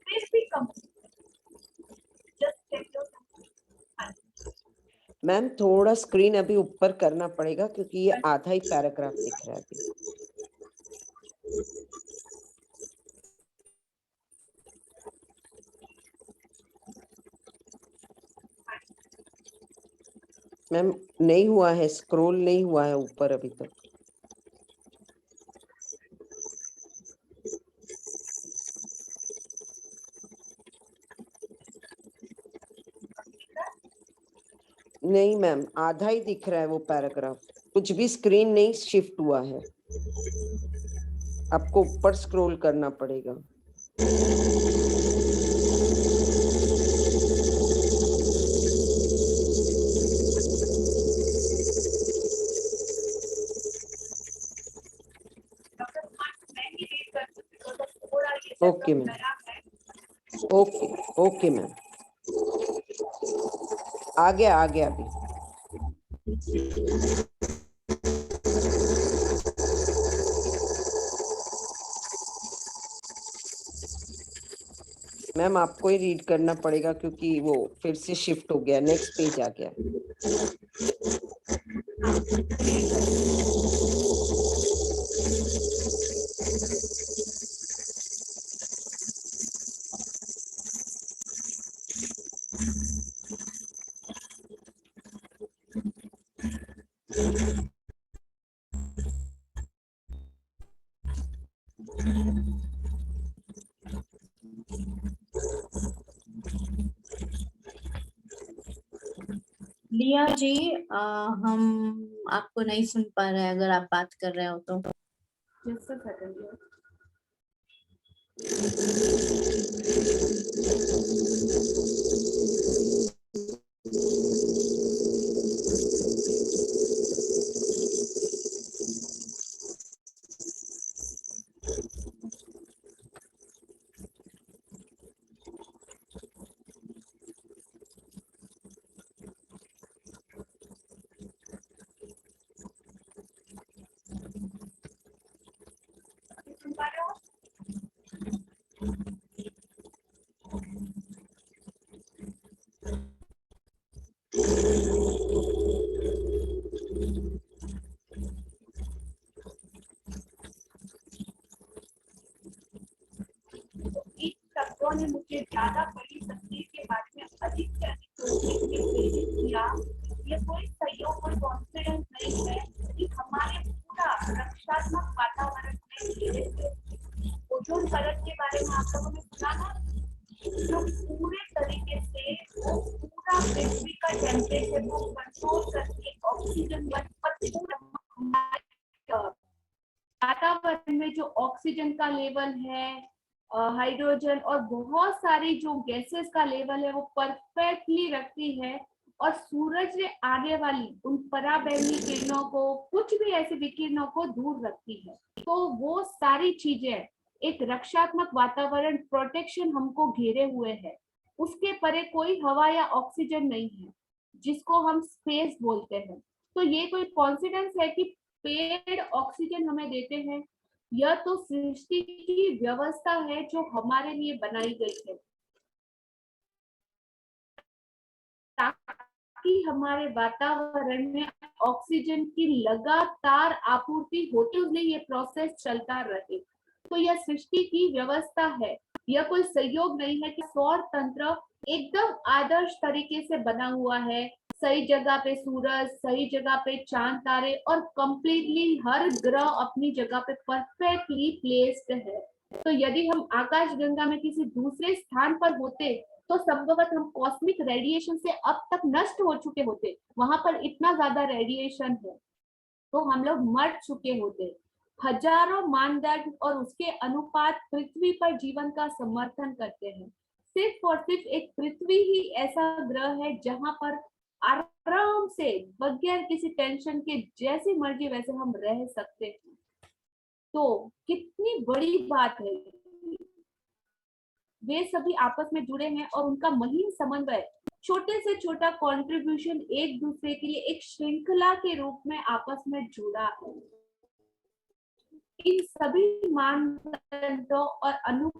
फिर भी कम। मैम थोड़ा स्क्रीन अभी ऊपर करना पड़ेगा क्योंकि ये आधा ही पैराग्राफ दिख रहा है अभी। मैम नहीं हुआ है, स्क्रॉल नहीं हुआ है ऊपर अभी तक। नहीं मैम, आधा ही दिख रहा है वो पैराग्राफ, कुछ भी स्क्रीन नहीं शिफ्ट हुआ है, आपको ऊपर स्क्रॉल करना पड़ेगा। Okay ma'am, okay okay ma'am, आ गया अभी। मैम आपको ही रीड करना पड़ेगा क्योंकि वो फिर से शिफ्ट हो गया, नेक्स्ट पेज आ गया। लिया जी, हम आपको नहीं सुन पा रहे हैं, अगर आप बात कर रहे हो तो। ने मुझे ज्यादा बड़ी तस्वीर के बारे में अधिक से अधिक सोचने के लिए प्रेरित किया। ये कोई सहयोग और कॉन्फिडेंस नहीं है कि हमारे पूरा रक्षात्मक वातावरण में धीरे धीरे ओजोन परत के बारे में आप लोगों ने सुना ना, जो पूरे तरीके से वो पूरा पृथ्वी का टेम्परेचर को कंट्रोल करके ऑक्सीजन वातावरण में जो ऑक्सीजन का लेवल है, हाइड्रोजन और बहुत सारी जो गैसेस का लेवल है वो परफेक्टली रखती है, और सूरज से आने वाली उन पराबैंगनी किरणों को, कुछ भी ऐसे विकिरणों को दूर रखती है। तो वो सारी चीजें, एक रक्षात्मक वातावरण, प्रोटेक्शन हमको घेरे हुए है। उसके परे कोई हवा या ऑक्सीजन नहीं है, जिसको हम स्पेस बोलते हैं। तो ये कोई कॉन्फिडेंस है कि पेड़ ऑक्सीजन हमें देते हैं? यह तो सृष्टि की व्यवस्था है जो हमारे लिए बनाई गई है, ताकि हमारे वातावरण में ऑक्सीजन की लगातार आपूर्ति होते हुए ये प्रोसेस चलता रहे। तो यह सृष्टि की व्यवस्था है, यह कोई सहयोग नहीं है कि सौर तंत्र एकदम आदर्श तरीके से बना हुआ है, सही जगह पे सूरज, सही जगह पे चांद तारे, और कंप्लीटली हर ग्रह अपनी जगह पे परफेक्टली प्लेस्ड है। तो यदि हम आकाश गंगा में किसी दूसरे स्थान पर होते तो संभवतः हम कॉस्मिक रेडिएशन से अब तक नष्ट हो चुके होते। वहां पर इतना ज्यादा रेडिएशन है तो हम लोग मर चुके होते। हजारों मानदंड और उसके अनुपात पृथ्वी पर जीवन का समर्थन करते हैं। सिर्फ और सिर्फ एक पृथ्वी ही ऐसा ग्रह है जहां पर आराम से बगैर किसी टेंशन के जैसी मर्जी वैसे हम रह सकते हैं। तो कितनी बड़ी बात है। वे सभी आपस में जुड़े हैं और उनका महीन समन्वय, छोटे से छोटा कंट्रीब्यूशन एक दूसरे के लिए एक श्रृंखला के रूप में आपस में जुड़ा है। इन सभी मानदंडों और अनुपातों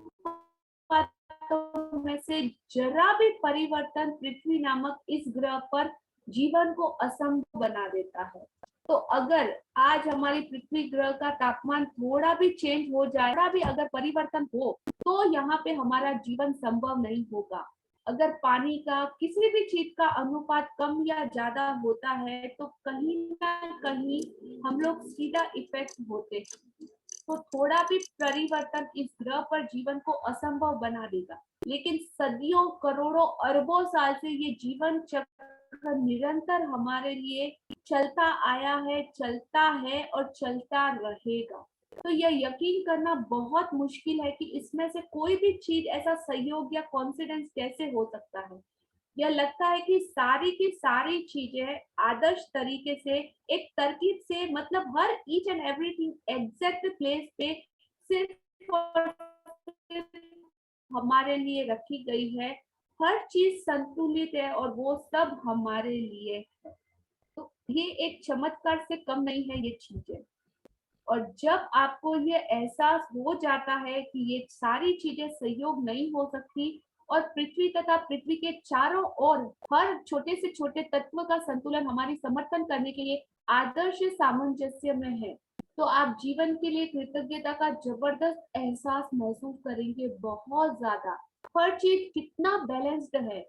में से जरा भी परिवर्तन पृथ्वी नामक इस ग्रह पर जीवन को असंभव बना देता है। तो अगर आज हमारी पृथ्वी ग्रह का तापमान थोड़ा भी चेंज हो जाए, थोड़ा भी अगर परिवर्तन हो, तो यहाँ पे हमारा जीवन संभव नहीं होगा। अगर पानी का किसी भी चीज का अनुपात कम या ज्यादा होता है तो कहीं ना कहीं हम लोग सीधा इफेक्ट होते हैं। तो थोड़ा भी परिवर्तन इस ग्रह पर जीवन को असंभव बना देगा। लेकिन सदियों, करोड़ों, अरबों साल से ये जीवन चक्र निरंतर हमारे लिए चलता आया है, चलता है और चलता रहेगा। तो यह यकीन करना बहुत मुश्किल है कि इसमें से कोई भी चीज ऐसा संयोग या कॉन्सिडेंस कैसे हो सकता है। यह लगता है कि सारी की सारी चीजें आदर्श तरीके से एक तरकीब से, मतलब हर each and everything exact place पे सिर्फ और सिर्फ हमारे लिए रखी गई है। हर चीज संतुलित है और वो सब हमारे लिए है। तो ये एक चमत्कार से कम नहीं है ये चीजें। और जब आपको ये एहसास हो जाता है कि ये सारी चीजें संयोग नहीं हो सकती और पृथ्वी तथा पृथ्वी के चारों ओर हर छोटे से छोटे तत्व का संतुलन हमारी समर्थन करने के लिए आदर्श सामंजस्य में है, तो आप जीवन के लिए कृतज्ञता का जबरदस्त एहसास महसूस करेंगे, बहुत ज्यादा। हर चीज कितना बैलेंस्ड है,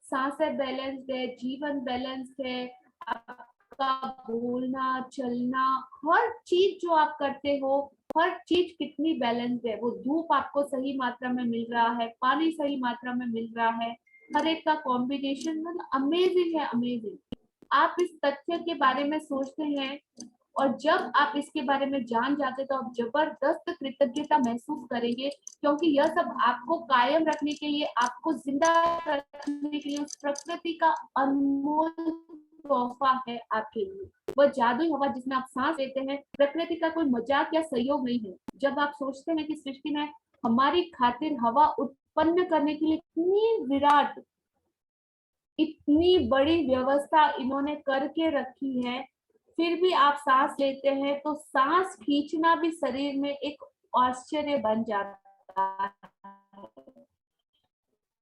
सांसें बैलेंस्ड है, जीवन बैलेंस्ड है, आपका बोलना चलना, हर चीज जो आप करते हो, हर चीज कितनी बैलेंस्ड है। वो धूप आपको सही मात्रा में मिल रहा है, पानी सही मात्रा में मिल रहा है, हर एक का कॉम्बिनेशन मतलब अमेजिंग है, अमेजिंग। आप इस तथ्य के बारे में सोचते हैं और जब आप इसके बारे में जान जाते तो आप जबरदस्त कृतज्ञता महसूस करेंगे, क्योंकि यह सब आपको कायम रखने के लिए, आपको जिंदा रखने के लिए उस प्रकृति का अनमोल तोहफा है आपके लिए। वह जादुई हवा जिसमें आप सांस लेते हैं प्रकृति का कोई मजाक या सहयोग नहीं है। जब आप सोचते हैं कि सृष्टि ने हमारी खातिर हवा उत्पन्न करने के लिए इतनी विराट, इतनी बड़ी व्यवस्था इन्होंने करके रखी है, फिर भी आप सांस लेते हैं तो सांस खींचना भी शरीर में एक आश्चर्य बन जाता है।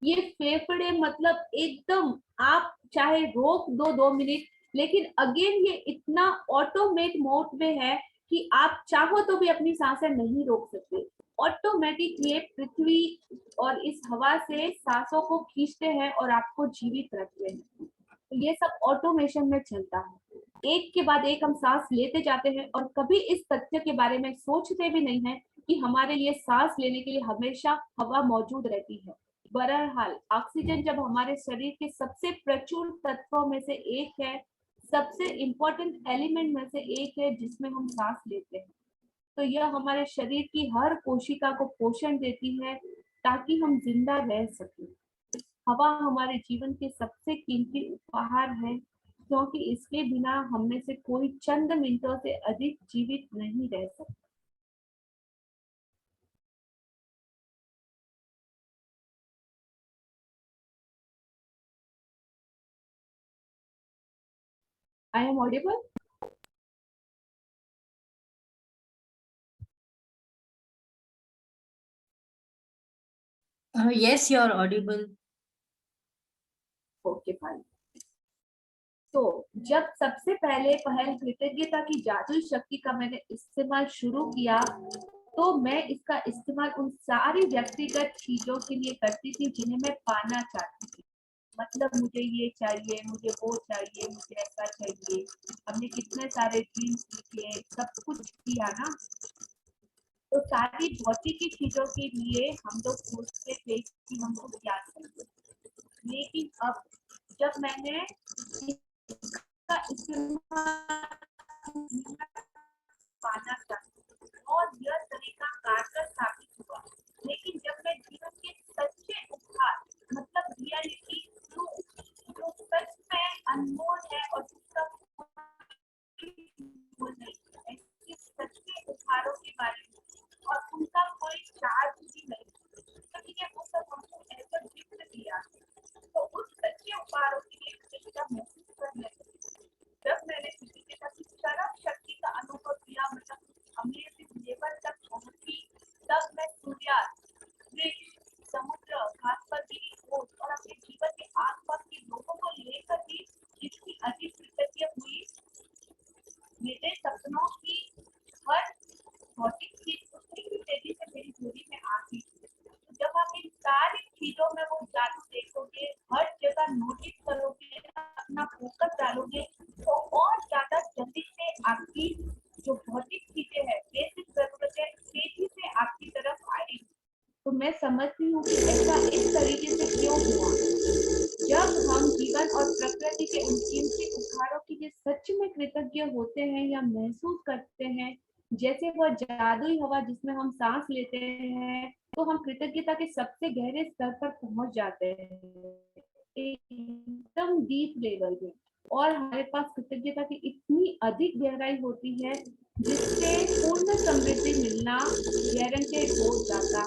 ये फेफड़े मतलब एकदम, आप चाहे रोक दो 2 मिनट, लेकिन अगेन ये इतना ऑटोमेट मोड में है कि आप चाहो तो भी अपनी सांसें नहीं रोक सकते। ऑटोमेटिक ये पृथ्वी और इस हवा से सांसों को खींचते हैं और आपको जीवित रखते हैं। तो ये सब ऑटोमेशन में चलता है। एक के बाद एक हम सांस लेते जाते हैं और कभी इस तथ्य के बारे में सोचते भी नहीं है कि हमारे लिए सांस लेने के लिए हमेशा हवा मौजूद रहती है। बहरहाल ऑक्सीजन जब हमारे शरीर के सबसे प्रचुर तत्वों में से एक है, सबसे इम्पोर्टेंट एलिमेंट में से एक है जिसमें हम सांस लेते हैं, तो यह हमारे शरीर की हर कोशिका को पोषण देती है ताकि हम जिंदा रह सकें। हवा हमारे जीवन के सबसे कीमती उपहार है, क्योंकि इसके बिना हम में से कोई चंद मिनटों से अधिक जीवित नहीं रह सकता। I am audible? Yes, you are audible. Okay fine. तो जब सबसे पहले पहल कृतज्ञता की जादुई शक्ति का मैंने इस्तेमाल शुरू किया, तो मैं इसका इस्तेमाल उन सारी व्यक्तिगत चीजों के लिए करती थी जिन्हें मैं पाना चाहती थी। मतलब मुझे ये चाहिए, मुझे वो चाहिए, मुझे ऐसा चाहिए। हमने कितने सारे ड्रीम्स लिखे, सब कुछ किया ना। तो सारी भौतिकी चीजों के लिए हम लोग सोचते थे कि हमको क्या चाहिए। लेकिन अब जब मैंने इसका इस्तेमाल पाना चाहिए और यह तरीका कारगर साबित हुआ, लेकिन जब मैं जीवन के सच्चे उपहार, मतलब रियलिटी जो सच में अनमोल है और जिसका सच्चे उपहारों के बारे में और उनका कोई चार्ज भी नहीं, क्योंकि वो सब हम चीजों में वो जादू देखोगे, हर जगह नोटिस करोगे, अपना फोकस डालोगे, तो और ज्यादा जल्दी से आपकी जो भौतिक चीजें हैं, बेसिक जरूरतें तेजी से आपकी तरफ आएगी। तो मैं समझती हूँ कि ऐसा इस तरीके से क्यों हुआ। जब हम जीवन और प्रकृति के उन कीमती उपहारों के लिए सच में कृतज्ञ होते हैं या महसूस करते हैं, जैसे वह जादुई हवा जिसमें हम सांस लेते हैं, तो हम कृतज्ञता के सबसे गहरे स्तर पर पहुंच जाते हैं, एकदम डीप लेवल में। और हमारे पास कृतज्ञता की इतनी अधिक गहराई होती है जिससे पूर्ण समृद्धि मिलना गारंटेड हो जाता,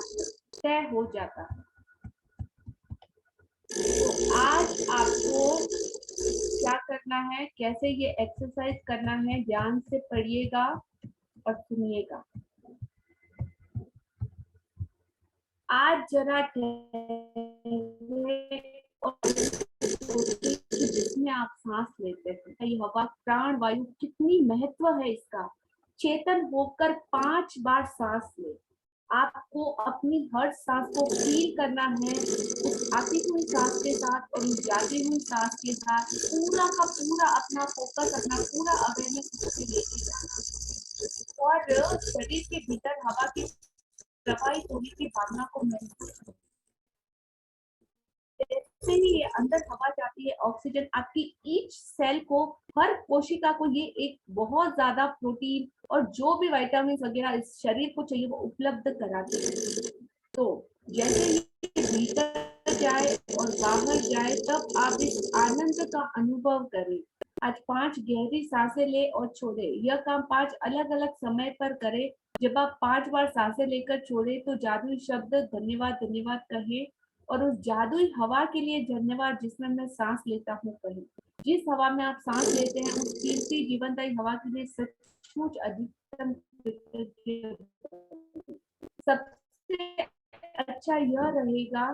तय हो जाता है। तो आज आपको क्या करना है, कैसे ये एक्सरसाइज करना है, ध्यान से पढ़िएगा और सुनिएगा। आज जरा जिसमें आप सांस लेते हैं, ये हवा, प्राण वायु, कितनी महत्व है इसका। चेतन होकर 5 बार सांस ले। आपको अपनी हर सांस को फील करना है, उस आती हुई सांस के साथ और उस जाती हुई सांस के साथ पूरा का पूरा अपना फोकस, अपना पूरा अवेयरनेस उससे लेके जाना और शरीर के भीतर हवा की प्रवाहित होने की भावना को महसूस। जैसे ही ये अंदर हवा जाती है, ऑक्सीजन आपकी ईच सेल को, हर कोशिका को ये एक बहुत ज्यादा प्रोटीन और जो भी विटामिन वगैरह इस शरीर को चाहिए वो उपलब्ध कराती है। तो जैसे ही भीतर जाए और बाहर जाए, तब आप इस आनंद का अनुभव करें। आज 5 गहरी सांसें ले और छोड़े। यह काम 5 अलग अलग समय पर करें। जब आप 5 बार सांसें लेकर छोड़े तो जादुई शब्द धन्यवाद धन्यवाद कहे और उस जादुई हवा के लिए धन्यवाद जिसमें मैं सांस लेता हूँ कहे। जिस हवा में आप सांस लेते हैं उस कीमती जीवनदायी हवा के लिए सचमुच अधिकतम कृतज्ञ। सबसे अच्छा यह रहेगा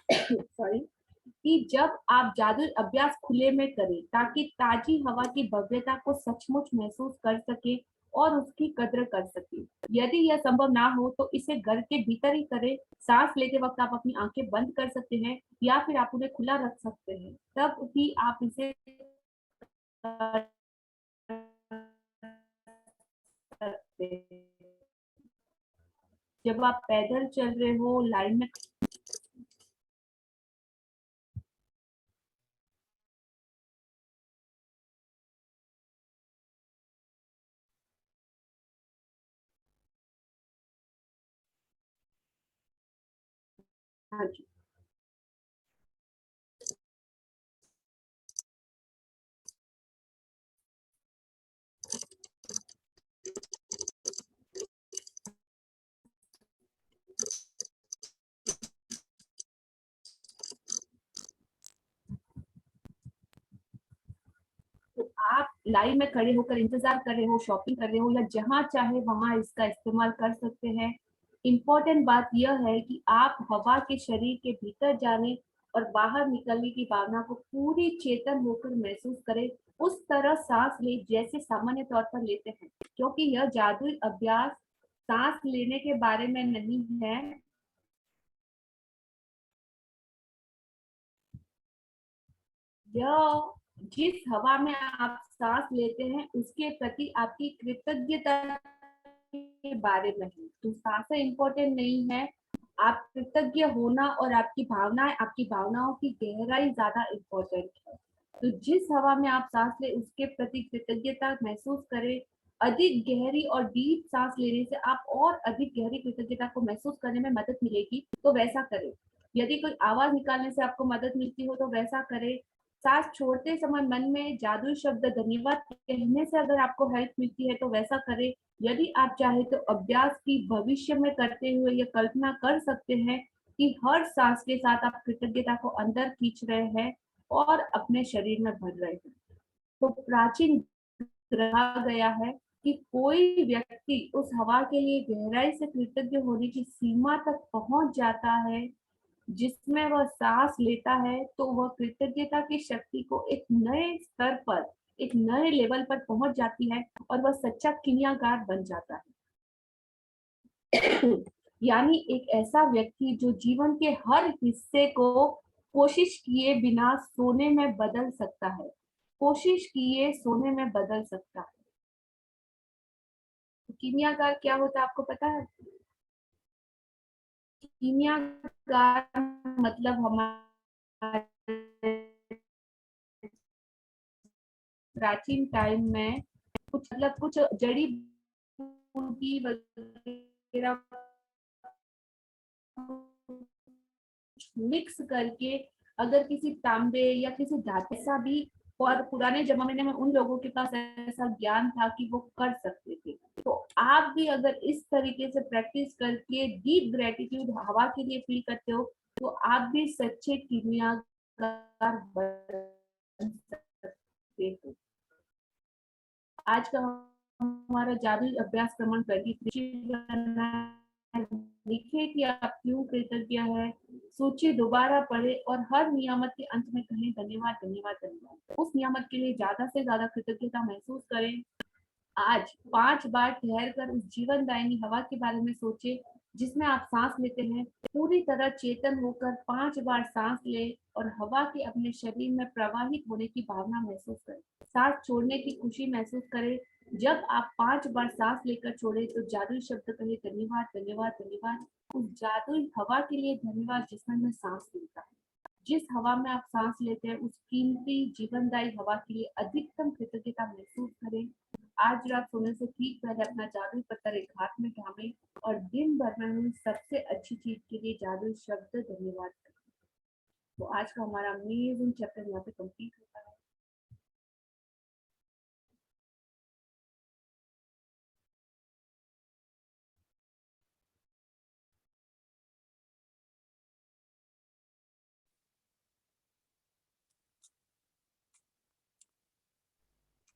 सॉरी कि जब आप जादुई अभ्यास खुले में करें, ताकि ताजी हवा की भव्यता को सचमुच महसूस कर सके और उसकी कद्र कर सके। यदि यह संभव ना हो तो इसे घर के भीतर ही करें। सांस लेते वक्त आप अपनी आंखें बंद कर सकते हैं या फिर आप उन्हें खुला रख सकते हैं, तब ही आप इसे कर सकते हैं। जब आप पैदल चल रहे हो, लाइन में हाँ जी आप लाइन में खड़े होकर इंतजार कर रहे हो, शॉपिंग कर रहे हो या जहां चाहे वहां इसका इस्तेमाल कर सकते हैं। इम्पोर्टेंट बात यह है कि आप हवा के शरीर के भीतर जाने और बाहर निकलने की भावना को पूरी चेतन होकर महसूस करें। उस तरह सांस ले जैसे सामान्य तौर पर लेते हैं, क्योंकि यह जादुई अभ्यास सांस लेने के बारे में नहीं है। यह जिस हवा में आप सांस लेते हैं उसके प्रति आपकी कृतज्ञता के बारे में है। तो सांसें इम्पोर्टेंट नहीं है, आप कृतज्ञ होना और आपकी भावनाएं, आपकी भावनाओं की गहराई ज्यादा इम्पोर्टेंट है। तो जिस हवा में आप सांस ले उसके प्रति कृतज्ञता महसूस करें। अधिक गहरी और डीप सांस लेने से आप और अधिक गहरी कृतज्ञता को महसूस करने में मदद मिलेगी, तो वैसा करें। यदि कोई आवाज निकालने से आपको मदद मिलती हो तो वैसा करें। सांस छोड़ते समय मन में जादुई शब्द धन्यवाद कहने से अगर आपको हेल्प मिलती है तो वैसा करें। यदि आप चाहे तो अभ्यास की भविष्य में करते हुए ये कल्पना कर सकते हैं कि हर सांस के साथ आप कृतज्ञता को अंदर खींच रहे हैं और अपने शरीर में भर रहे हैं। तो प्राचीन कहा गया है कि कोई व्यक्ति उस हवा के लिए गहराई से कृतज्ञ होने की सीमा तक पहुंच जाता है जिसमें वह सांस लेता है, तो वह कृतज्ञता की शक्ति को एक नए स्तर पर, एक नए लेवल पर पहुंच जाती है और वह सच्चा कीमियागार बन जाता है। यानी एक ऐसा व्यक्ति जो जीवन के हर हिस्से को कोशिश किए बिना सोने में बदल सकता है, कोशिश किए सोने में बदल सकता है। कीमियाकार क्या होता है आपको पता है? कीमियाकार मतलब हमारे प्राचीन टाइम में कुछ जड़ी बूटी वगैरह मिक्स करके अगर किसी तांबे या किसी धातु ऐसा भी, और पुराने जमाने में उन लोगों के पास ऐसा ज्ञान था कि वो कर सकते थे। तो आप भी अगर इस तरीके से प्रैक्टिस करके डीप ग्रेटिट्यूड हवा के लिए फील करते हो तो आप भी सच्चे कीमियाकार बन सकते हो। आज का हमारा जादुई अभ्यास क्रमांक 23 लिखे कि आप क्यों कृतज्ञ है, सूची दोबारा पढ़े और हर नियामत के अंत में कहें धन्यवाद धन्यवाद धन्यवाद। उस नियामत के लिए ज्यादा से ज्यादा कृतज्ञता महसूस करें। आज 5 बार ठहरकर उस जीवनदायिनी हवा के बारे में सोचे जिसमें आप सांस लेते हैं। पूरी तरह चेतन होकर 5 बार सांस ले और हवा के अपने शरीर में प्रवाहित होने की भावना महसूस करें। सांस छोड़ने की खुशी महसूस करें। जब आप 5 बार सांस लेकर छोड़े तो जादुई शब्द कहे धन्यवाद धन्यवाद धन्यवाद। उस जादुई हवा के लिए धन्यवाद जिसमें मैं सांस लेता हूँ। जिस हवा में आप सांस लेते हैं उस कीमती जीवनदायी हवा के लिए अधिकतम कृतज्ञता महसूस करें। आज रात सोने से ठीक पहले अपना जादुई पत्थर एक हाथ में थामे और दिन भर में हुई सबसे अच्छी चीज के लिए जादुई शब्द धन्यवाद करें। तो आज का हमारा अमेजिंग चैप्टर यहाँ पे कंप्लीट होता है।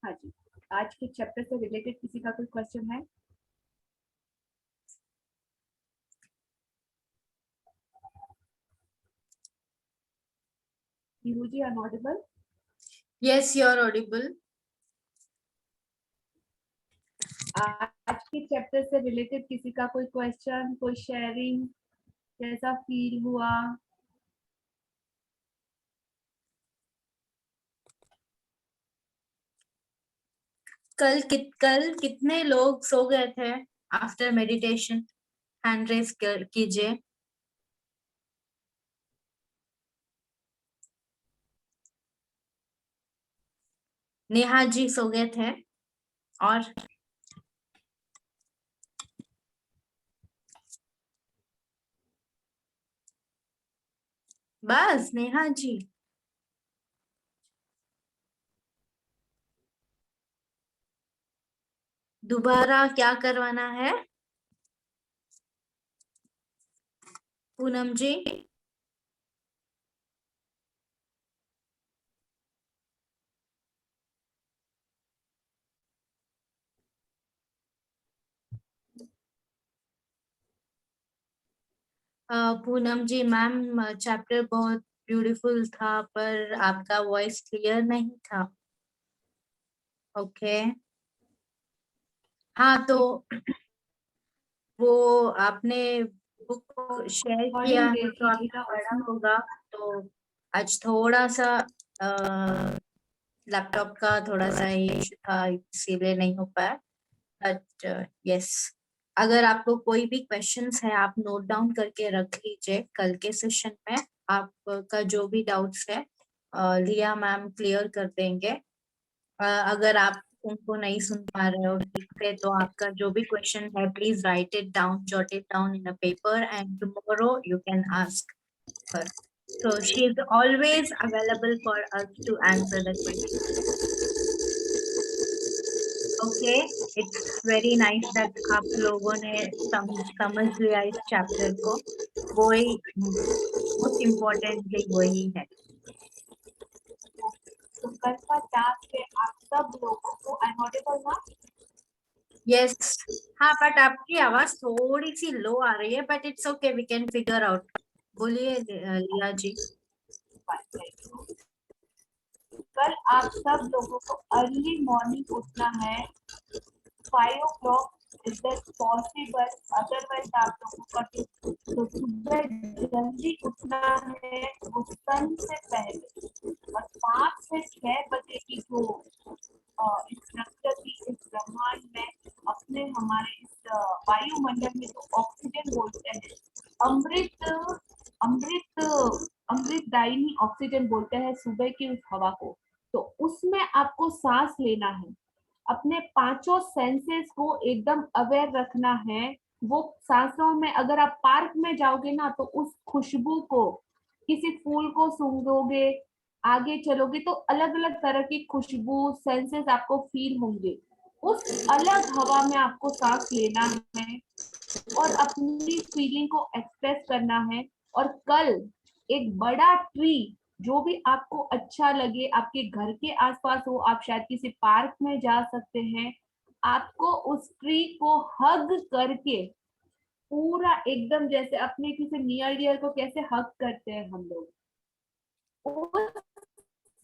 हाँ जी, आज के चैप्टर से रिलेटेड किसी का कोई क्वेश्चन है? जी are audible? Yes, you are audible. आज के चैप्टर से रिलेटेड किसी का कोई क्वेश्चन, कोई शेयरिंग, कैसा फील हुआ? कल कितने लोग सो गए थे आफ्टर मेडिटेशन? हैंड रेस कीजिए। नेहा जी सो गए थे। और बस नेहा जी। दोबारा क्या करवाना है? पूनम जी। पूनम जी मैम, चैप्टर बहुत ब्यूटीफुल था पर आपका वॉइस क्लियर नहीं था। ओके हाँ, तो वो आपने बुक शेयर किया है तो आपने पढ़ा होगा। तो आज थोड़ा सा लैपटॉप का थोड़ा सा इशू था इसीलिए नहीं हो पाया। बट यस, अगर आपको कोई भी क्वेश्चंस है आप नोट डाउन करके रख लीजिए। कल के सेशन में आपका जो भी डाउट्स है लिया मैम क्लियर कर देंगे। अगर आप उनको नहीं सुन पा रहे हो ठीक से तो आपका जो भी क्वेश्चन है please right it down, jot it down in a paper and tomorrow you can ask her. So she is always available for us to answer the questions. Okay, it's very nice that आप लोगों ने समझ लिया इस chapter को। वही most importantly वही है। तो कल का टास्क है आप सब लोगों को अनऑडिबल ना? Yes, हाँ, बट आपकी आवाज थोड़ी सी लो आ रही है, but it's okay, we can figure out. बोलिए लिया जी। कल आप सब लोगों को अर्ली मॉर्निंग उठना है। 5 o'clock is that possible, otherwise आप लोगों का तो सुबह जल्दी उठना है वो सन से पहले, और 5 से 6 बजे की जो इस प्रकृति, इस ब्रह्मांड में अपने हमारे इस वायुमंडल में जो ऑक्सीजन बोलते हैं, अमृत अमृत अमृतदायिनी ऑक्सीजन बोलते हैं सुबह की उस हवा को, तो उसमें आपको सांस लेना है, अपने पांचों सेंसेस को एकदम अवेयर रखना है। वो सांसों में अगर आप पार्क में जाओगे ना तो उस खुशबू को, किसी फूल को सूंघोगे, आगे चलोगे तो अलग अलग तरह की खुशबू सेंसेस आपको फील होंगे, उस अलग हवा में आपको सांस लेना है और अपनी फीलिंग को एक्सप्रेस करना है। और कल एक बड़ा ट्री, जो भी आपको अच्छा लगे, आपके घर के आसपास हो, आप शायद किसी पार्क में जा सकते हैं, आपको उस ट्री को हग करके पूरा एकदम, जैसे अपने किसी नियर डियर को कैसे हग करते हैं हम लोग, उस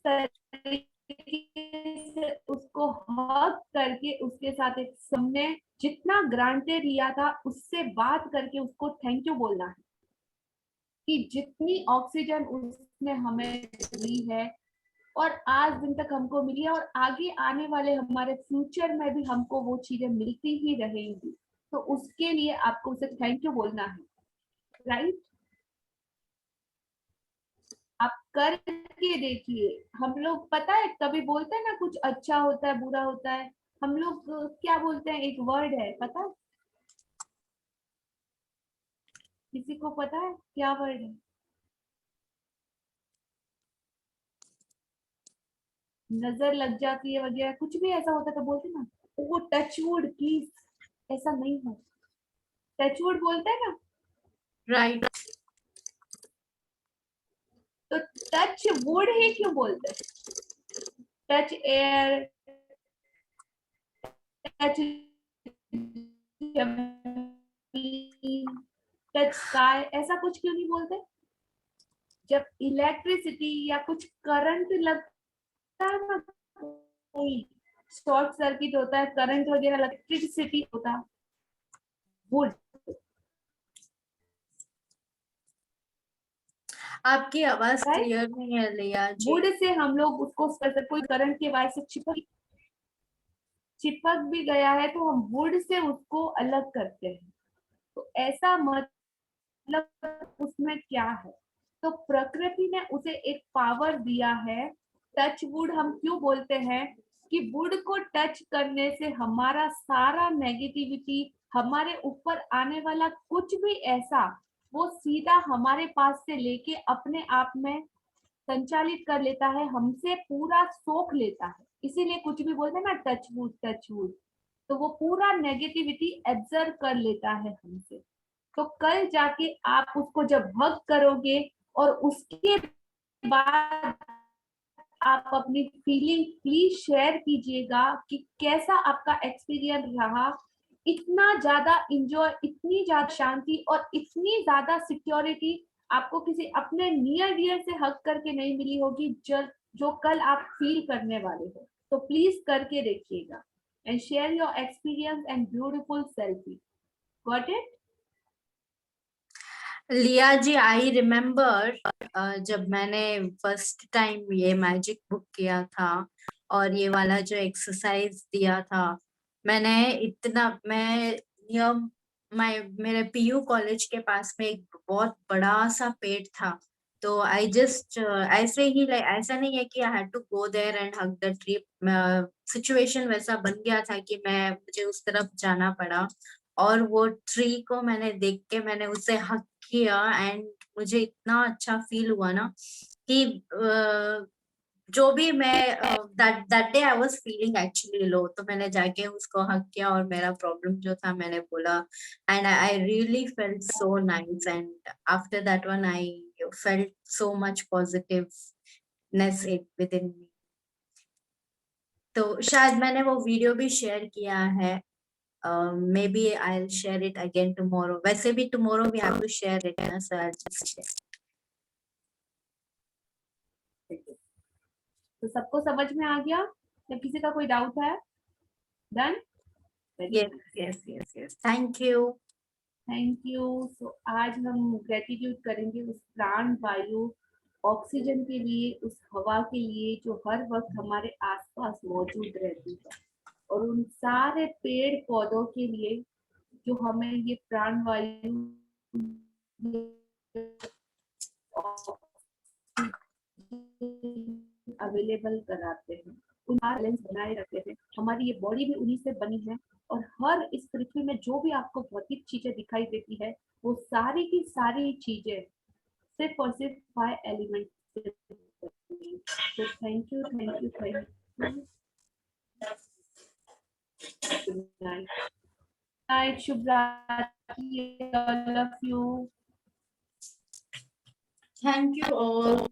तरीके से उसको हग करके उसके साथ एक सबने जितना ग्रांटेड लिया था उससे बात करके उसको थैंक यू बोलना है कि जितनी ऑक्सीजन उसने हमें दी है और आज दिन तक हमको मिली है और आगे आने वाले हमारे फ्यूचर में भी हमको वो चीजें मिलती ही रहेंगी, तो उसके लिए आपको उसे थैंक यू बोलना है, राइट। आप करके देखिए। हम लोग पता है कभी बोलते हैं ना कुछ अच्छा होता है बुरा होता है, हम लोग क्या बोलते हैं, एक वर्ड है पता है, किसी को पता है क्या वर्ड है? नजर लग जाती है वगैरह, कुछ भी ऐसा होता है तो बोलते हैं ना, वो टचवुड प्लीज ऐसा नहीं हो, टचवुड बोलते हैं ना, राइट। तो टच वुड ही क्यों बोलते हैं? Touch air, touch touch sky, ऐसा कुछ क्यों नहीं बोलते? जब इलेक्ट्रिसिटी या कुछ करंट लगता है ना, कोई शॉर्ट सर्किट होता है, करंट वगैरह, इलेक्ट्रिसिटी होता है, वुड। आपकी आवाज राइट, क्लियर नहीं है लिया जी। वुड से हम लोग उसको कोई करंट के वायर से चिपक भी गया है तो हम वुड से उसको अलग करते हैं, तो ऐसा मतलब उसमें क्या है, तो प्रकृति ने उसे एक पावर दिया है। टच वुड हम क्यों बोलते हैं कि वुड को टच करने से हमारा सारा नेगेटिविटी, हमारे ऊपर आने वाला कुछ भी ऐसा, वो सीधा हमारे पास से लेके अपने आप में संचालित कर लेता है, हमसे पूरा सोख लेता है, इसीलिए कुछ भी बोलते हैं ना टच वुड, तो वो पूरा नेगेटिविटी एब्जर्व कर लेता है हमसे। तो कल जाके आप उसको जब हग करोगे और उसके बाद आप अपनी फीलिंग प्लीज शेयर कीजिएगा कि कैसा आपका एक्सपीरियंस रहा, इतना ज्यादा इंजॉय, इतनी ज्यादा शांति और इतनी ज्यादा सिक्योरिटी आपको किसी अपने नियर डियर से हग करके नहीं मिली होगी जो कल आप फील करने वाले हो। तो प्लीज करके देखिएगा and share your experience and beautiful selfie. Got it? लिया जी, आई रिमेम्बर जब मैंने फर्स्ट टाइम ये मैजिक बुक किया था और ये वाला जो एक्सरसाइज दिया था, मैंने इतना, मेरे पीयू कॉलेज के पास में एक बहुत बड़ा सा पेड़ था, तो आई जस्ट ऐसे ही, ऐसा नहीं है कि I had to go there and hug the tree, situation वैसा बन गया था कि मुझे उस तरफ जाना पड़ा और वो ट्री को मैंने देख के मैंने उसे हग किया एंड मुझे इतना अच्छा फील हुआ ना कि जो भी मैं that day I was feeling actually लो, तो मैंने जाके उसको हग किया और मेरा प्रॉब्लम जो था मैंने बोला and I really felt so nice and after that one I felt so much positiveness within me. तो शायद मैंने वो वीडियो भी शेयर किया है, maybe I'll share it again tomorrow. वैसे भी tomorrow we have to share it, ना, so I'll just share. तो सबको समझ में आ गया या किसी का कोई डाउट है? Done? very Yes, yes, yes, yes. Thank you. Thank you. So आज हम ग्रेटिट्यूड करेंगे उस प्राण वायु ऑक्सीजन के लिए, उस हवा के लिए जो हर वक्त हमारे आसपास मौजूद रहती है, और उन सारे पेड़ पौधों के लिए जो हमें ये प्राण वायु अवेलेबल कराते हैं, उनका बैलेंस बनाए रखते हैं। हमारी ये बॉडी भी उन्हीं से बनी है, और हर इस पृथ्वी में जो भी आपको भौतिक चीजें दिखाई देती है वो सारी की सारी चीजें सिर्फ और सिर्फ 5 एलिमेंट से बनी है। तो thank you, thank you, thank you. Good night, शुभ रात्रि, all of you. Thank you all.